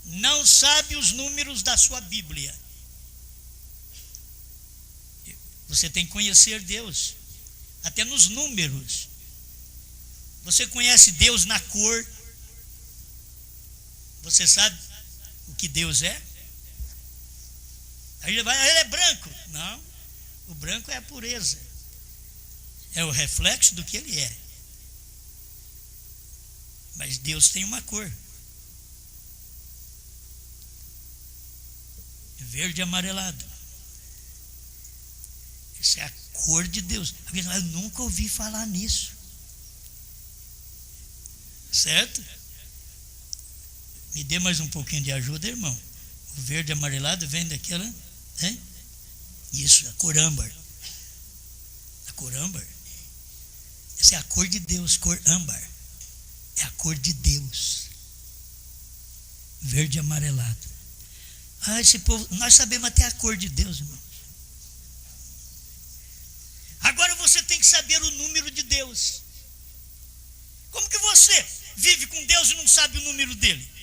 não sabe os números da sua Bíblia. Você tem que conhecer Deus, até nos números. Você conhece Deus na cor. Você sabe o que Deus é? Aí ele é branco. Não, o branco é a pureza. É o reflexo do que ele é. Mas Deus tem uma cor. Verde amarelado. Essa é a cor de Deus. Alguém fala, eu nunca ouvi falar nisso. Certo? Me dê mais um pouquinho de ajuda, irmão. O verde amarelado vem daquela, hein? Isso, a cor âmbar. A cor âmbar. Essa é a cor de Deus, cor âmbar. É a cor de Deus. Verde amarelado. Ah, esse povo, nós sabemos até a cor de Deus, irmão. Agora você tem que saber o número de Deus. Como que você vive com Deus e não sabe o número dele?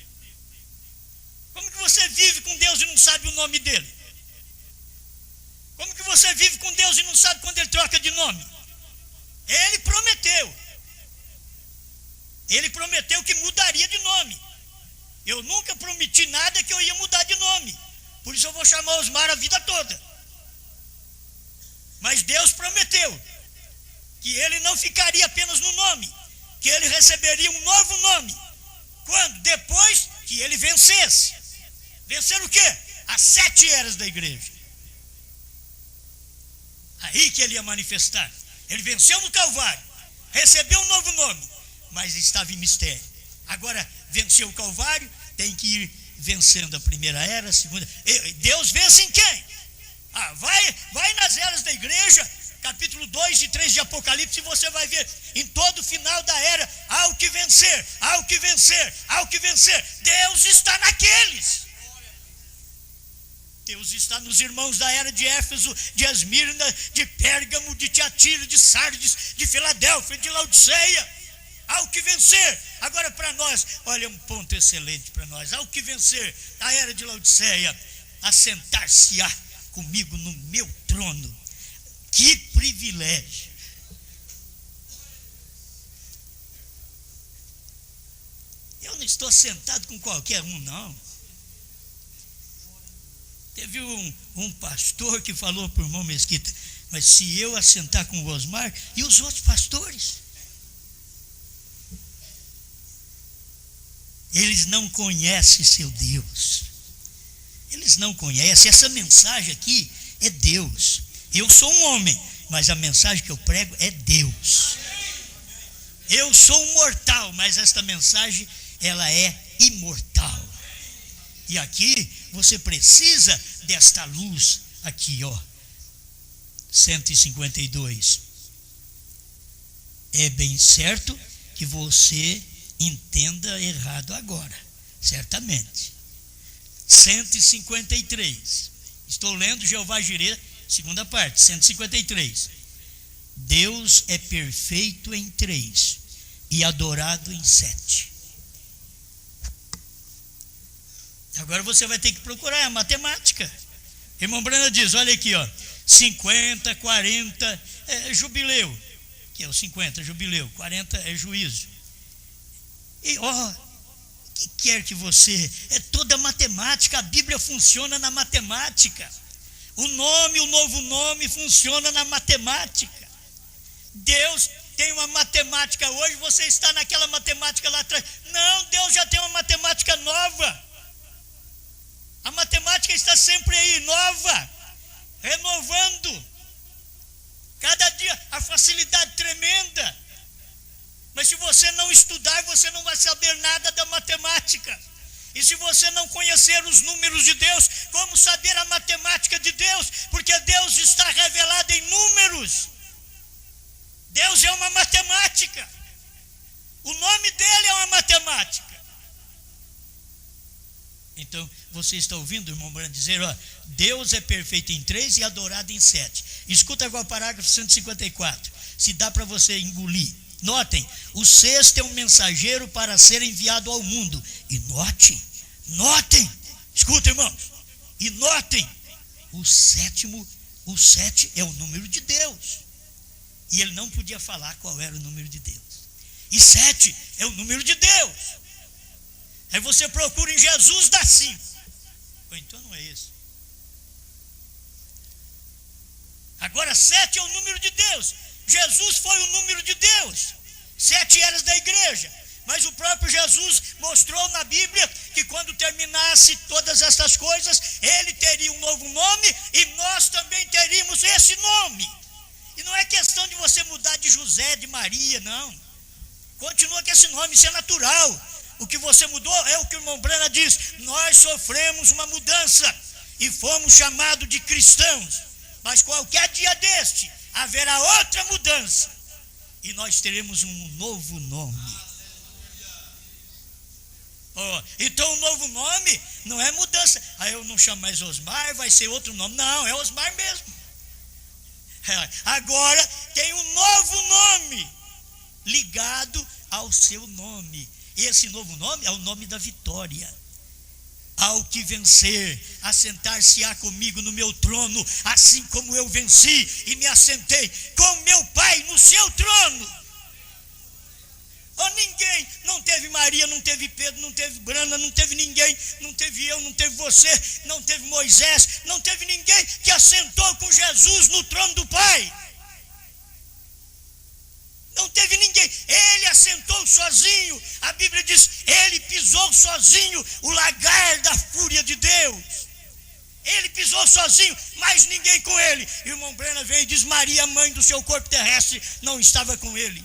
Como que você vive com Deus e não sabe o nome dele? Como que você vive com Deus e não sabe quando ele troca de nome? Ele prometeu. Ele prometeu que mudaria de nome. Eu nunca prometi nada que eu ia mudar de nome. Por isso eu vou chamar Osmar a vida toda. Mas Deus prometeu que ele não ficaria apenas no nome, que ele receberia um novo nome. Quando? Depois que ele vencesse. Vencer o quê? As 7 eras da igreja. Aí que ele ia manifestar. Ele venceu no Calvário, recebeu um novo nome, mas estava em mistério. Agora, venceu o Calvário, tem que ir vencendo a primeira era, a segunda. Deus vence em quem? Vai nas eras da igreja, capítulo 2 e 3 de Apocalipse, e você vai ver em todo o final da era, há o que vencer, há o que vencer, há o que vencer. Deus está naqueles. Deus está nos irmãos da era de Éfeso, de Esmirna, de Pérgamo, de Tiatira, de Sardes, de Filadélfia, de Laodiceia. Há o que vencer. Agora para nós, olha, um ponto excelente para nós. Há o que vencer. A era de Laodiceia, assentar-se-á comigo no meu trono. Que privilégio. Eu não estou sentado com qualquer um, não. Teve um pastor que falou para o irmão Mesquita: mas se eu assentar com o Osmar e os outros pastores? Eles não conhecem seu Deus. Eles não conhecem. Essa mensagem aqui é Deus. Eu sou um homem, mas a mensagem que eu prego é Deus. Eu sou um mortal, mas esta mensagem, ela é imortal. E aqui você precisa desta luz aqui, ó. 152. É bem certo que você entenda errado agora, certamente. 153. Estou lendo Jeová Jireh, segunda parte, 153. Deus é perfeito em 3 e adorado em 7. Agora você vai ter que procurar a matemática. Irmão Brana diz, olha aqui, ó, 50, 40 é jubileu, que é o 50, jubileu, 40 é juízo. E ó, o que quer que você, é toda matemática, a Bíblia funciona na matemática. O novo nome funciona na matemática. Deus tem uma matemática hoje, você está naquela matemática lá atrás. Não, Deus já tem uma matemática nova. A matemática está sempre aí, nova, renovando. Cada dia a facilidade tremenda. Mas se você não estudar, você não vai saber nada da matemática. E se você não conhecer os números de Deus, como saber a matemática de Deus? Porque Deus está revelado em números. Deus é uma matemática. O nome dele é uma matemática. Então, você está ouvindo, irmão Branco, dizer, ó, Deus é perfeito em 3 e adorado em 7. Escuta agora o parágrafo 154, se dá para você engolir. Notem, o 6º é um mensageiro para ser enviado ao mundo. E notem, escuta, irmãos, e notem, o 7 é o número de Deus. E ele não podia falar qual era o número de Deus. E 7 é o número de Deus. Aí você procura em Jesus, dá 5. Ou então não é esse. Agora 7 é o número de Deus. Jesus foi o número de Deus. 7 eras da igreja. Mas o próprio Jesus mostrou na Bíblia que quando terminasse todas essas coisas, ele teria um novo nome e nós também teríamos esse nome. E não é questão de você mudar de José, de Maria, não. Continua com esse nome, isso é natural. O que você mudou é o que o irmão Brana diz. Nós sofremos uma mudança e fomos chamados de cristãos. Mas qualquer dia deste haverá outra mudança e nós teremos um novo nome. Oh, então o novo nome não é mudança. Aí eu não chamo mais Osmar, vai ser outro nome. Não, é Osmar mesmo. Agora tem um novo nome ligado ao seu nome. Esse novo nome é o nome da vitória. Ao que vencer, assentar-se-á comigo no meu trono, assim como eu venci e me assentei com meu Pai no seu trono. Oh, ninguém, não teve Maria, não teve Pedro, não teve Brana, não teve ninguém, não teve eu, não teve você, não teve Moisés, não teve ninguém que assentou com Jesus no trono do Pai. Não teve ninguém, ele assentou sozinho. A Bíblia diz, ele pisou sozinho o lagar da fúria de Deus. Ele pisou sozinho, mas ninguém com ele. Irmão Brena vem e diz, Maria, mãe do seu corpo terrestre, não estava com ele.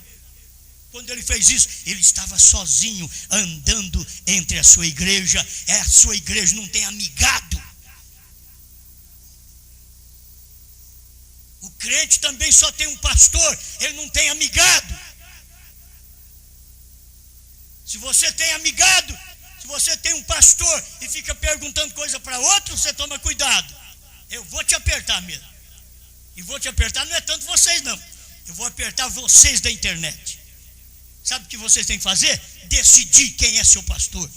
Quando ele fez isso, ele estava sozinho, andando entre a sua igreja. A sua igreja não tem amigado. O crente também só tem um pastor, ele não tem amigado. Se você tem amigado, se você tem um pastor e fica perguntando coisa para outro, você toma cuidado. Eu vou te apertar mesmo. E vou te apertar, não é tanto vocês não. Eu vou apertar vocês da internet. Sabe o que vocês têm que fazer? Decidir quem é seu pastor.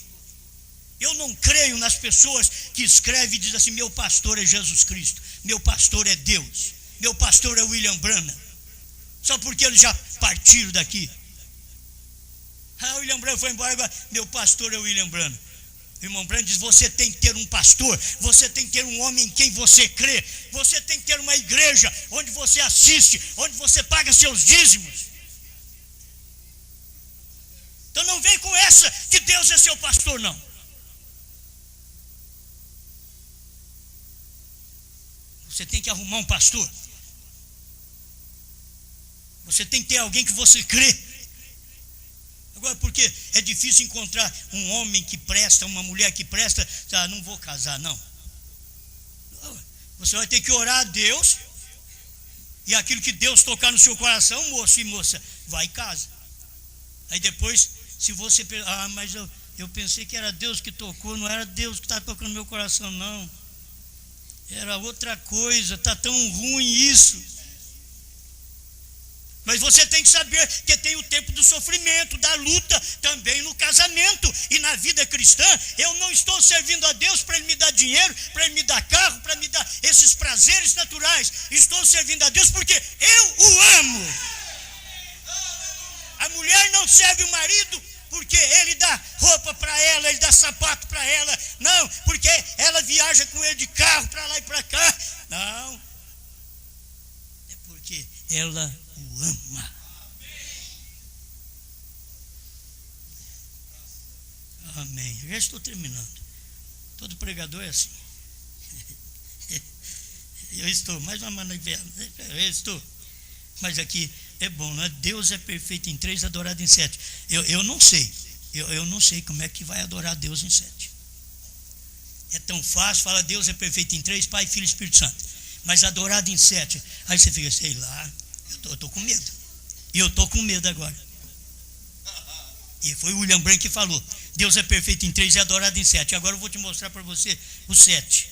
Eu não creio nas pessoas que escrevem e dizem assim, meu pastor é Jesus Cristo, meu pastor é Deus. Meu pastor é William Branham. Só porque eles já partiram daqui. William Branham foi embora, agora meu pastor é William Branham. irmão Branham diz, você tem que ter um pastor, você tem que ter um homem em quem você crê, você tem que ter uma igreja onde você assiste, onde você paga seus dízimos. Então não vem com essa que Deus é seu pastor, não. Você tem que arrumar um pastor. Você tem que ter alguém que você crê. Agora, porque é difícil encontrar um homem que presta, uma mulher que presta, não vou casar, não. Você vai ter que orar a Deus, e aquilo que Deus tocar no seu coração, moço e moça, vai e casa. Aí depois, se você... mas eu pensei que era Deus que tocou, não era Deus que está tocando no meu coração, não. Era outra coisa, está tão ruim isso. Mas você tem que saber que tem o tempo do sofrimento, da luta, também no casamento e na vida cristã. Eu não estou servindo a Deus para Ele me dar dinheiro, para Ele me dar carro, para me dar esses prazeres naturais. Estou servindo a Deus porque eu o amo. A mulher não serve o marido porque ele dá roupa para ela, ele dá sapato para ela. Não, porque ela viaja com ele de carro para lá e para cá. Não, é porque ela o ama. Amém. Eu já estou terminando. Todo pregador é assim. Eu estou, mais uma manivela. Eu estou. Mas aqui é bom, não é? Deus é perfeito em 3, adorado em 7. Eu não sei. Eu não sei como é que vai adorar Deus em 7. É tão fácil, fala Deus é perfeito em 3, Pai, Filho e Espírito Santo. Mas adorado em 7. Aí você fica, sei lá, eu estou com medo. E eu estou com medo agora. E foi o William Branham que falou, Deus é perfeito em 3 e adorado em 7. Agora eu vou te mostrar para você o 7.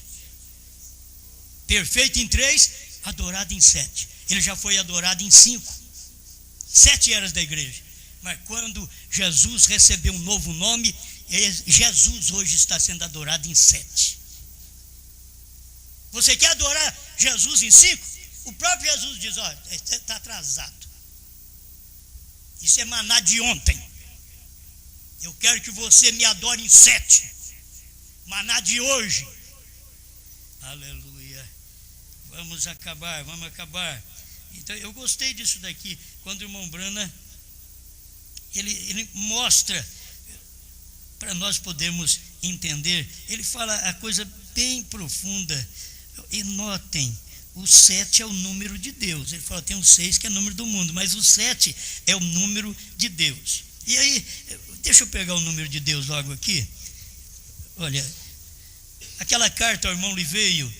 Perfeito em 3, adorado em 7. Ele já foi adorado em 5. 7 eras da igreja. Mas quando Jesus recebeu um novo nome, Jesus hoje está sendo adorado em 7. Você quer adorar Jesus em 5? O próprio Jesus diz, está atrasado. Isso é maná de ontem. Eu quero que você me adore em 7. Maná de hoje. Aleluia. Vamos acabar. Então eu gostei disso daqui. Quando o irmão Brana, ele mostra para nós podermos entender. Ele fala a coisa bem profunda. E notem, o 7 é o número de Deus. Ele fala, tem o 6 que é o número do mundo, mas o 7 é o número de Deus. E aí, deixa eu pegar o número de Deus logo aqui. Olha, aquela carta ao irmão Liveio,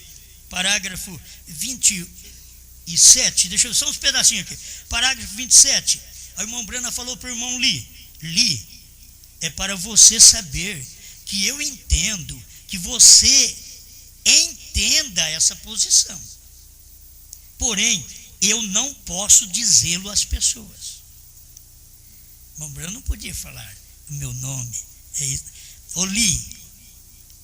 parágrafo 27, deixa eu só uns pedacinhos aqui. Parágrafo 27, o irmão Brana falou para o irmão Li, é para você saber que eu entendo, que você entenda essa posição. Porém, eu não posso dizê-lo às pessoas. O irmão Brana não podia falar o meu nome. Ô Li,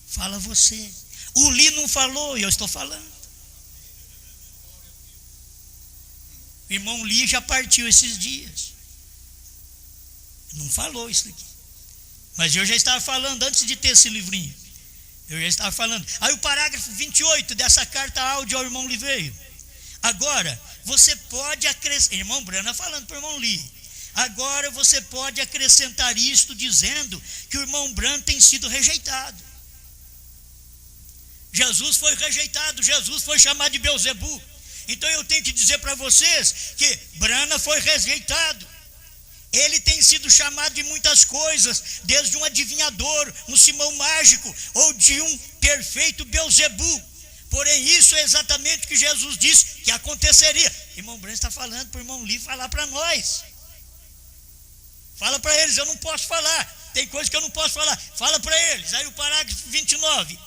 fala você. O Li não falou e eu estou falando. O irmão Li já partiu esses dias. Não falou isso aqui. Mas eu já estava falando antes de ter esse livrinho. Eu já estava falando. Aí o parágrafo 28 dessa carta áudio ao irmão Liveio. Agora, você pode acrescentar, irmão Brana falando para o irmão Li. Agora você pode acrescentar isto dizendo que o irmão Brana tem sido rejeitado. Jesus foi rejeitado, Jesus foi chamado de Belzebu. Então eu tenho que dizer para vocês que Brana foi rejeitado. Ele tem sido chamado de muitas coisas, desde um adivinhador, um Simão mágico, ou de um perfeito Belzebu. Porém, isso é exatamente o que Jesus disse que aconteceria. Irmão Brana está falando para o irmão Li falar para nós. Fala para eles, eu não posso falar. Tem coisa que eu não posso falar. Fala para eles. Aí o parágrafo 29.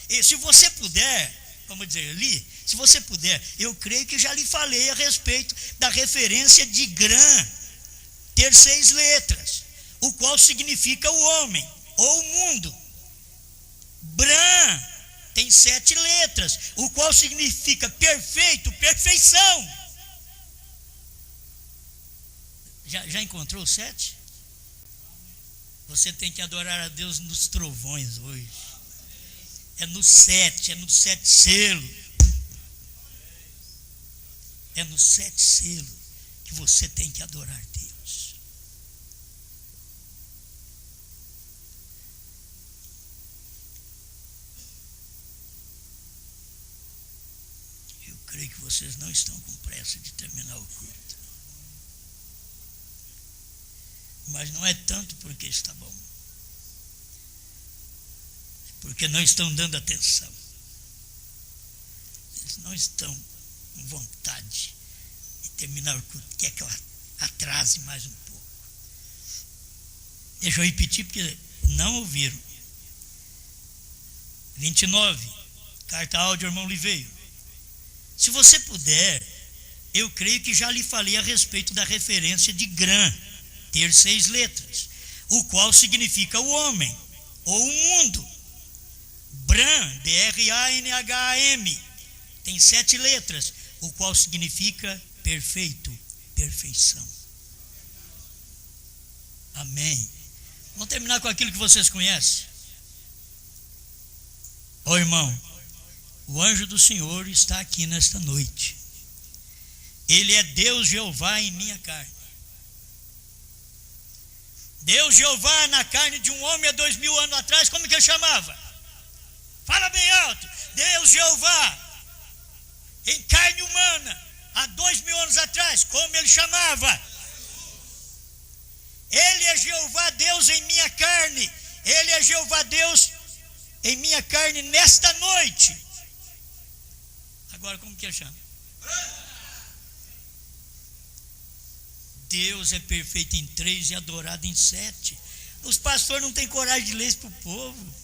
E se você puder, vamos dizer, Li, se você puder, eu creio que já lhe falei a respeito da referência de Gran, ter 6 letras, o qual significa o homem, ou o mundo. Bran tem 7 letras, o qual significa perfeito, perfeição. Já encontrou 7? Você tem que adorar a Deus nos trovões hoje. É no 7, é no 7 selo. É no 7 selo que você tem que adorar Deus. Eu creio que vocês não estão com pressa de terminar o culto. Mas não é tanto porque está bom. É porque não estão dando atenção. Eles não estão com vontade de terminar o culto. Quer que eu atrase mais um pouco. Deixa eu repetir porque não ouviram. 29. Carta áudio, irmão Liveio. Se você puder, eu creio que já lhe falei a respeito da referência de Gran, ter 6 letras, o qual significa o homem, ou o mundo. Bran, B-R-A-N-H-A-M, tem 7 letras, o qual significa perfeito, perfeição. Amém. Vamos terminar com aquilo que vocês conhecem. Ó irmão, o anjo do Senhor está aqui nesta noite. Ele é Deus Jeová em minha carne. Deus Jeová na carne de um homem há 2000 anos atrás, como que ele chamava? Fala bem alto. Deus Jeová em carne humana há 2000 anos atrás, como ele chamava? Ele é Jeová Deus em minha carne. Ele é Jeová Deus em minha carne nesta noite. Agora como que ele chama? Deus é perfeito em 3 e adorado em 7. Os pastores não têm coragem de ler isso para o povo.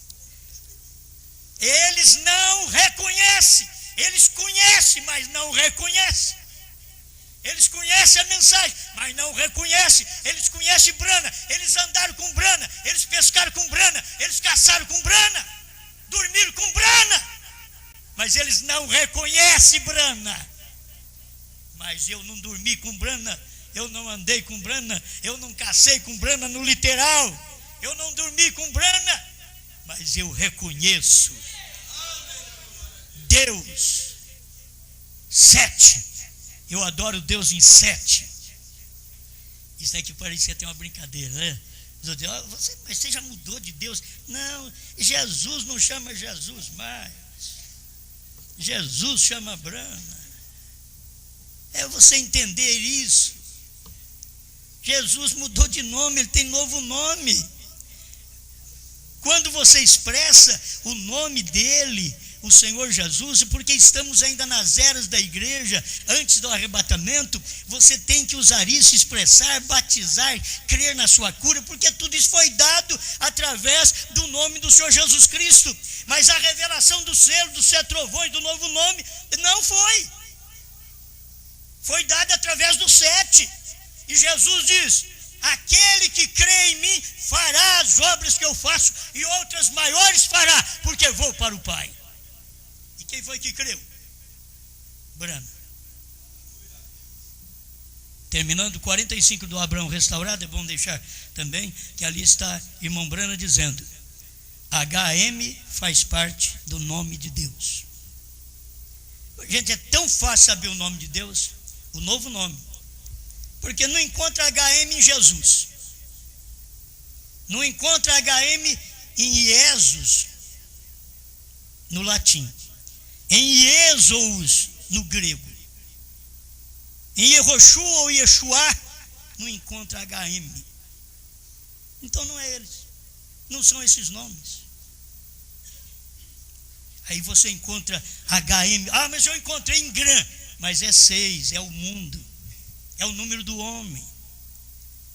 Eles não reconhecem. Eles conhecem, mas não reconhecem. Eles conhecem a mensagem, mas não reconhecem. Eles conhecem Brana. Eles andaram com Brana. Eles pescaram com Brana. Eles caçaram com Brana. Dormiram com Brana. Mas eles não reconhecem Brana. Mas eu não dormi com Brana. Eu não andei com Brana, eu não cacei com Brana no literal, eu não dormi com Brana, mas eu reconheço Deus 7. Eu adoro Deus em 7. Isso aqui parece até uma brincadeira, né? Mas você já mudou de Deus? Não, Jesus não chama Jesus mais. Jesus chama Brana. É você entender isso. Jesus mudou de nome, ele tem novo nome. Quando você expressa o nome dele, o Senhor Jesus, porque estamos ainda nas eras da igreja, antes do arrebatamento, você tem que usar isso, expressar, batizar, crer na sua cura, porque tudo isso foi dado através do nome do Senhor Jesus Cristo. Mas a revelação do selo, dos 7 trovões, do novo nome, não foi. Foi dada através do 7. E Jesus diz: aquele que crê em mim fará as obras que eu faço e outras maiores fará, porque vou para o Pai. E quem foi que creu? Brana. Terminando 45 do Abraão restaurado, é bom deixar também que ali está irmão Brana dizendo: HM faz parte do nome de Deus. Gente, é tão fácil saber o nome de Deus, o novo nome. Porque não encontra HM em Jesus. Não encontra HM em Iesus, no latim. Em Iesous, no grego. Em Yehoshua ou Yeshua, não encontra HM. Então não é eles. Não são esses nomes. Aí você encontra HM. Ah, mas eu encontrei em Gran. Mas é 6, é o mundo. É o número do homem.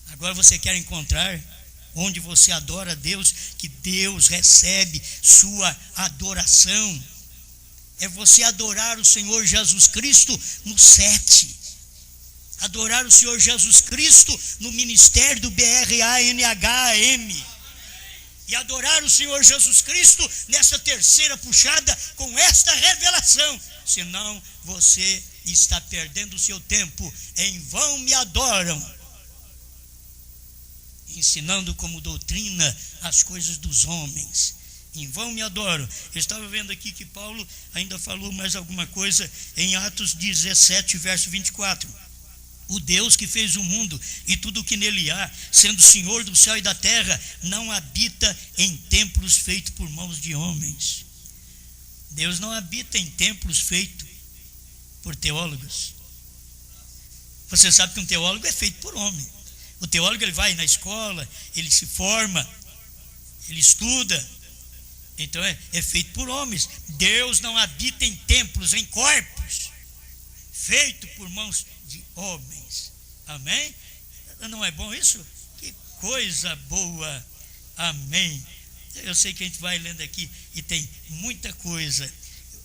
Agora você quer encontrar onde você adora a Deus, que Deus recebe sua adoração. É você adorar o Senhor Jesus Cristo no 7. Adorar o Senhor Jesus Cristo no ministério do BRANHAM. E adorar o Senhor Jesus Cristo nessa terceira puxada com esta revelação. Senão você está perdendo o seu tempo. Em vão me adoram ensinando como doutrina as coisas dos homens. Em vão me adoram. Eu estava vendo aqui que Paulo ainda falou mais alguma coisa em Atos 17, verso 24. O Deus que fez o mundo e tudo o que nele há, sendo Senhor do céu e da terra, não habita em templos feitos por mãos de homens. Deus não habita em templos feitos por teólogos. Você sabe que um teólogo é feito por homem. O teólogo, ele vai na escola, ele se forma, ele estuda. Então é feito por homens. Deus não habita em templos, em corpos, feito por mãos de homens. Amém? Não é bom isso? Que coisa boa. Amém. Eu sei que a gente vai lendo aqui e tem muita coisa.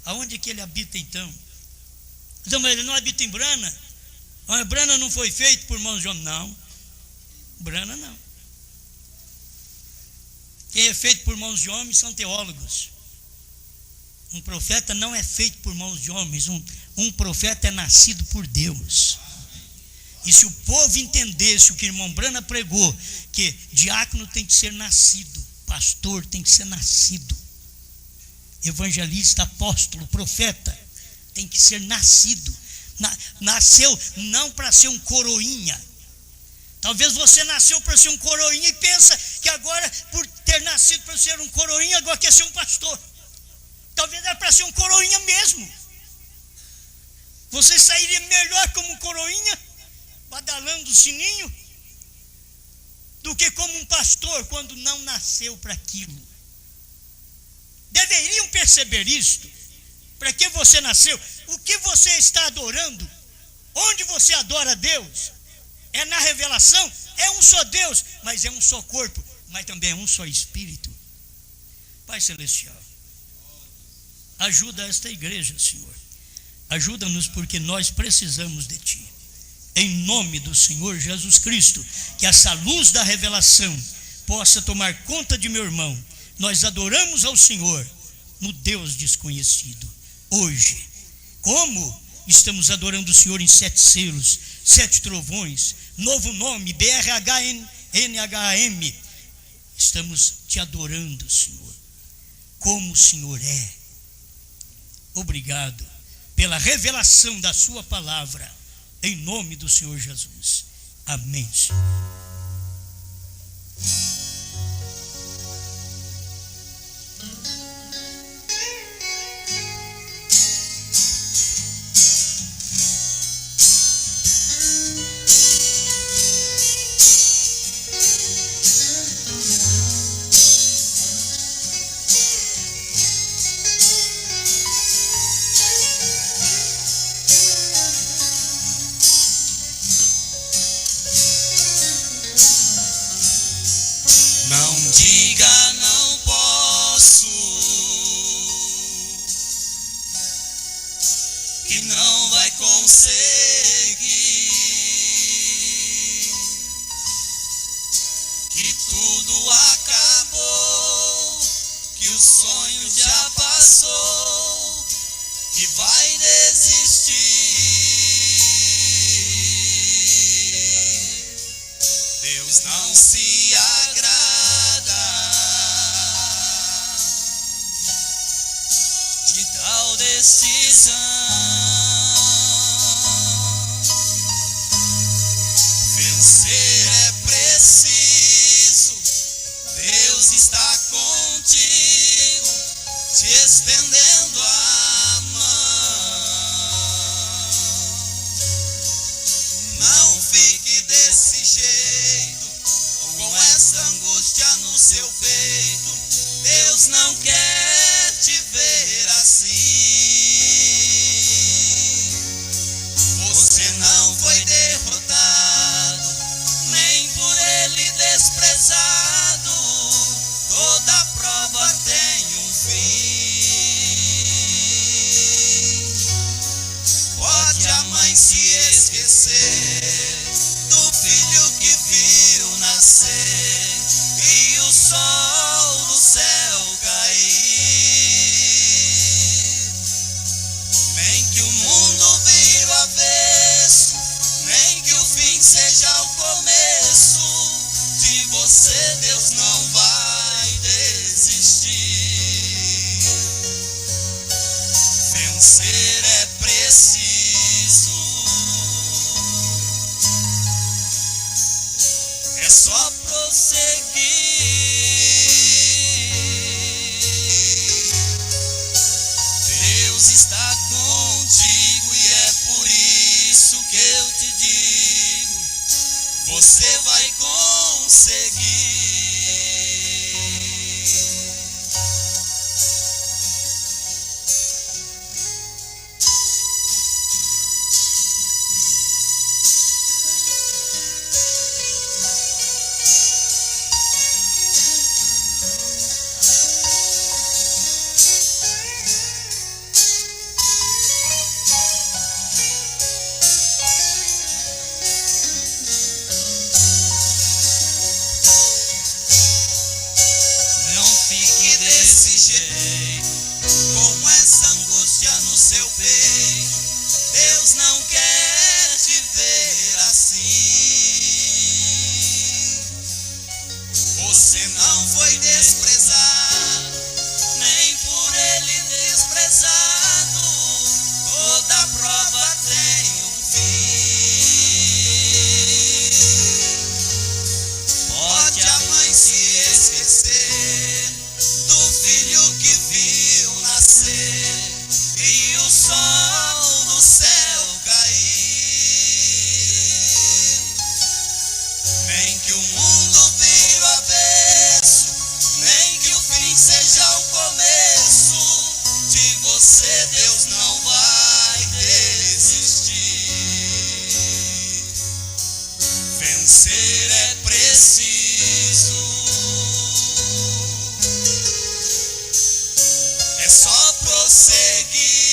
Aonde que ele habita então? Então, mas ele não habita em Brana? A Brana não foi feito por mãos de homens? Não. Brana não. Quem é feito por mãos de homens são teólogos. Um profeta não é feito por mãos de homens. Um profeta é nascido por Deus. E se o povo entendesse o que o irmão Brana pregou, que diácono tem que ser nascido, pastor tem que ser nascido, evangelista, apóstolo, profeta tem que ser nascido. Nasceu não para ser um coroinha. Talvez você nasceu para ser um coroinha e pensa que agora, por ter nascido para ser um coroinha, agora quer ser um pastor. Talvez era para ser um coroinha mesmo. Você sairia melhor como um coroinha, badalando o sininho, do que como um pastor quando não nasceu para aquilo. Deveriam perceber isto. Para que você nasceu? O que você está adorando? Onde você adora a Deus? É na revelação? É um só Deus, mas é um só corpo, mas também é um só Espírito. Pai Celestial, ajuda esta igreja, Senhor. Ajuda-nos porque nós precisamos de Ti. Em nome do Senhor Jesus Cristo, que essa luz da revelação possa tomar conta de meu irmão. Nós adoramos ao Senhor no Deus desconhecido. Hoje, como estamos adorando o Senhor em 7 selos, 7 trovões, novo nome, BRHNHM, estamos Te adorando, Senhor, como o Senhor é. Obrigado pela revelação da Sua palavra, em nome do Senhor Jesus. Amém, Senhor. Diga não posso, que não vai conseguir, que tudo acabou, que o sonho já passou, que vai desistir. Deus não se agrada de tal decisão. Vencer é preciso, Deus está contigo, te estendendo a mão. Não fique desse jeito, com essa angústia no seu peito. Deus não quer te ver assim. Você não foi derrotado, nem por Ele desprezado. Toda prova tem um fim. Pode a mãe se esquecer do filho que viu nascer e o sol do céu cair. Nem que o mundo vire o avesso, nem que o fim seja o começo de você. você, Deus não vai desistir. Vencer é preciso, é só prosseguir. Deus está contigo e é por isso que eu te digo, você vai conseguir. Não fique desse jeito, com essa angústia no seu peito. Deus não quer te ver assim. Você não foi desprezado, nem por ele desprezado. Toda prova tem um fim. Pode a mãe se esquecer do filho que viu nascer e o sol do céu cair. Nem que o mundo vire o avesso, nem que o fim seja o começo. De você, Deus não vai desistir. Vencer é preciso, é só prosseguir.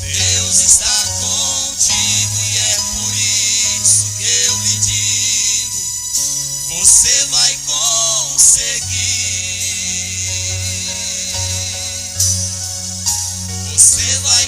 Deus está contigo e é por isso que eu lhe digo, você vai conseguir. Você vai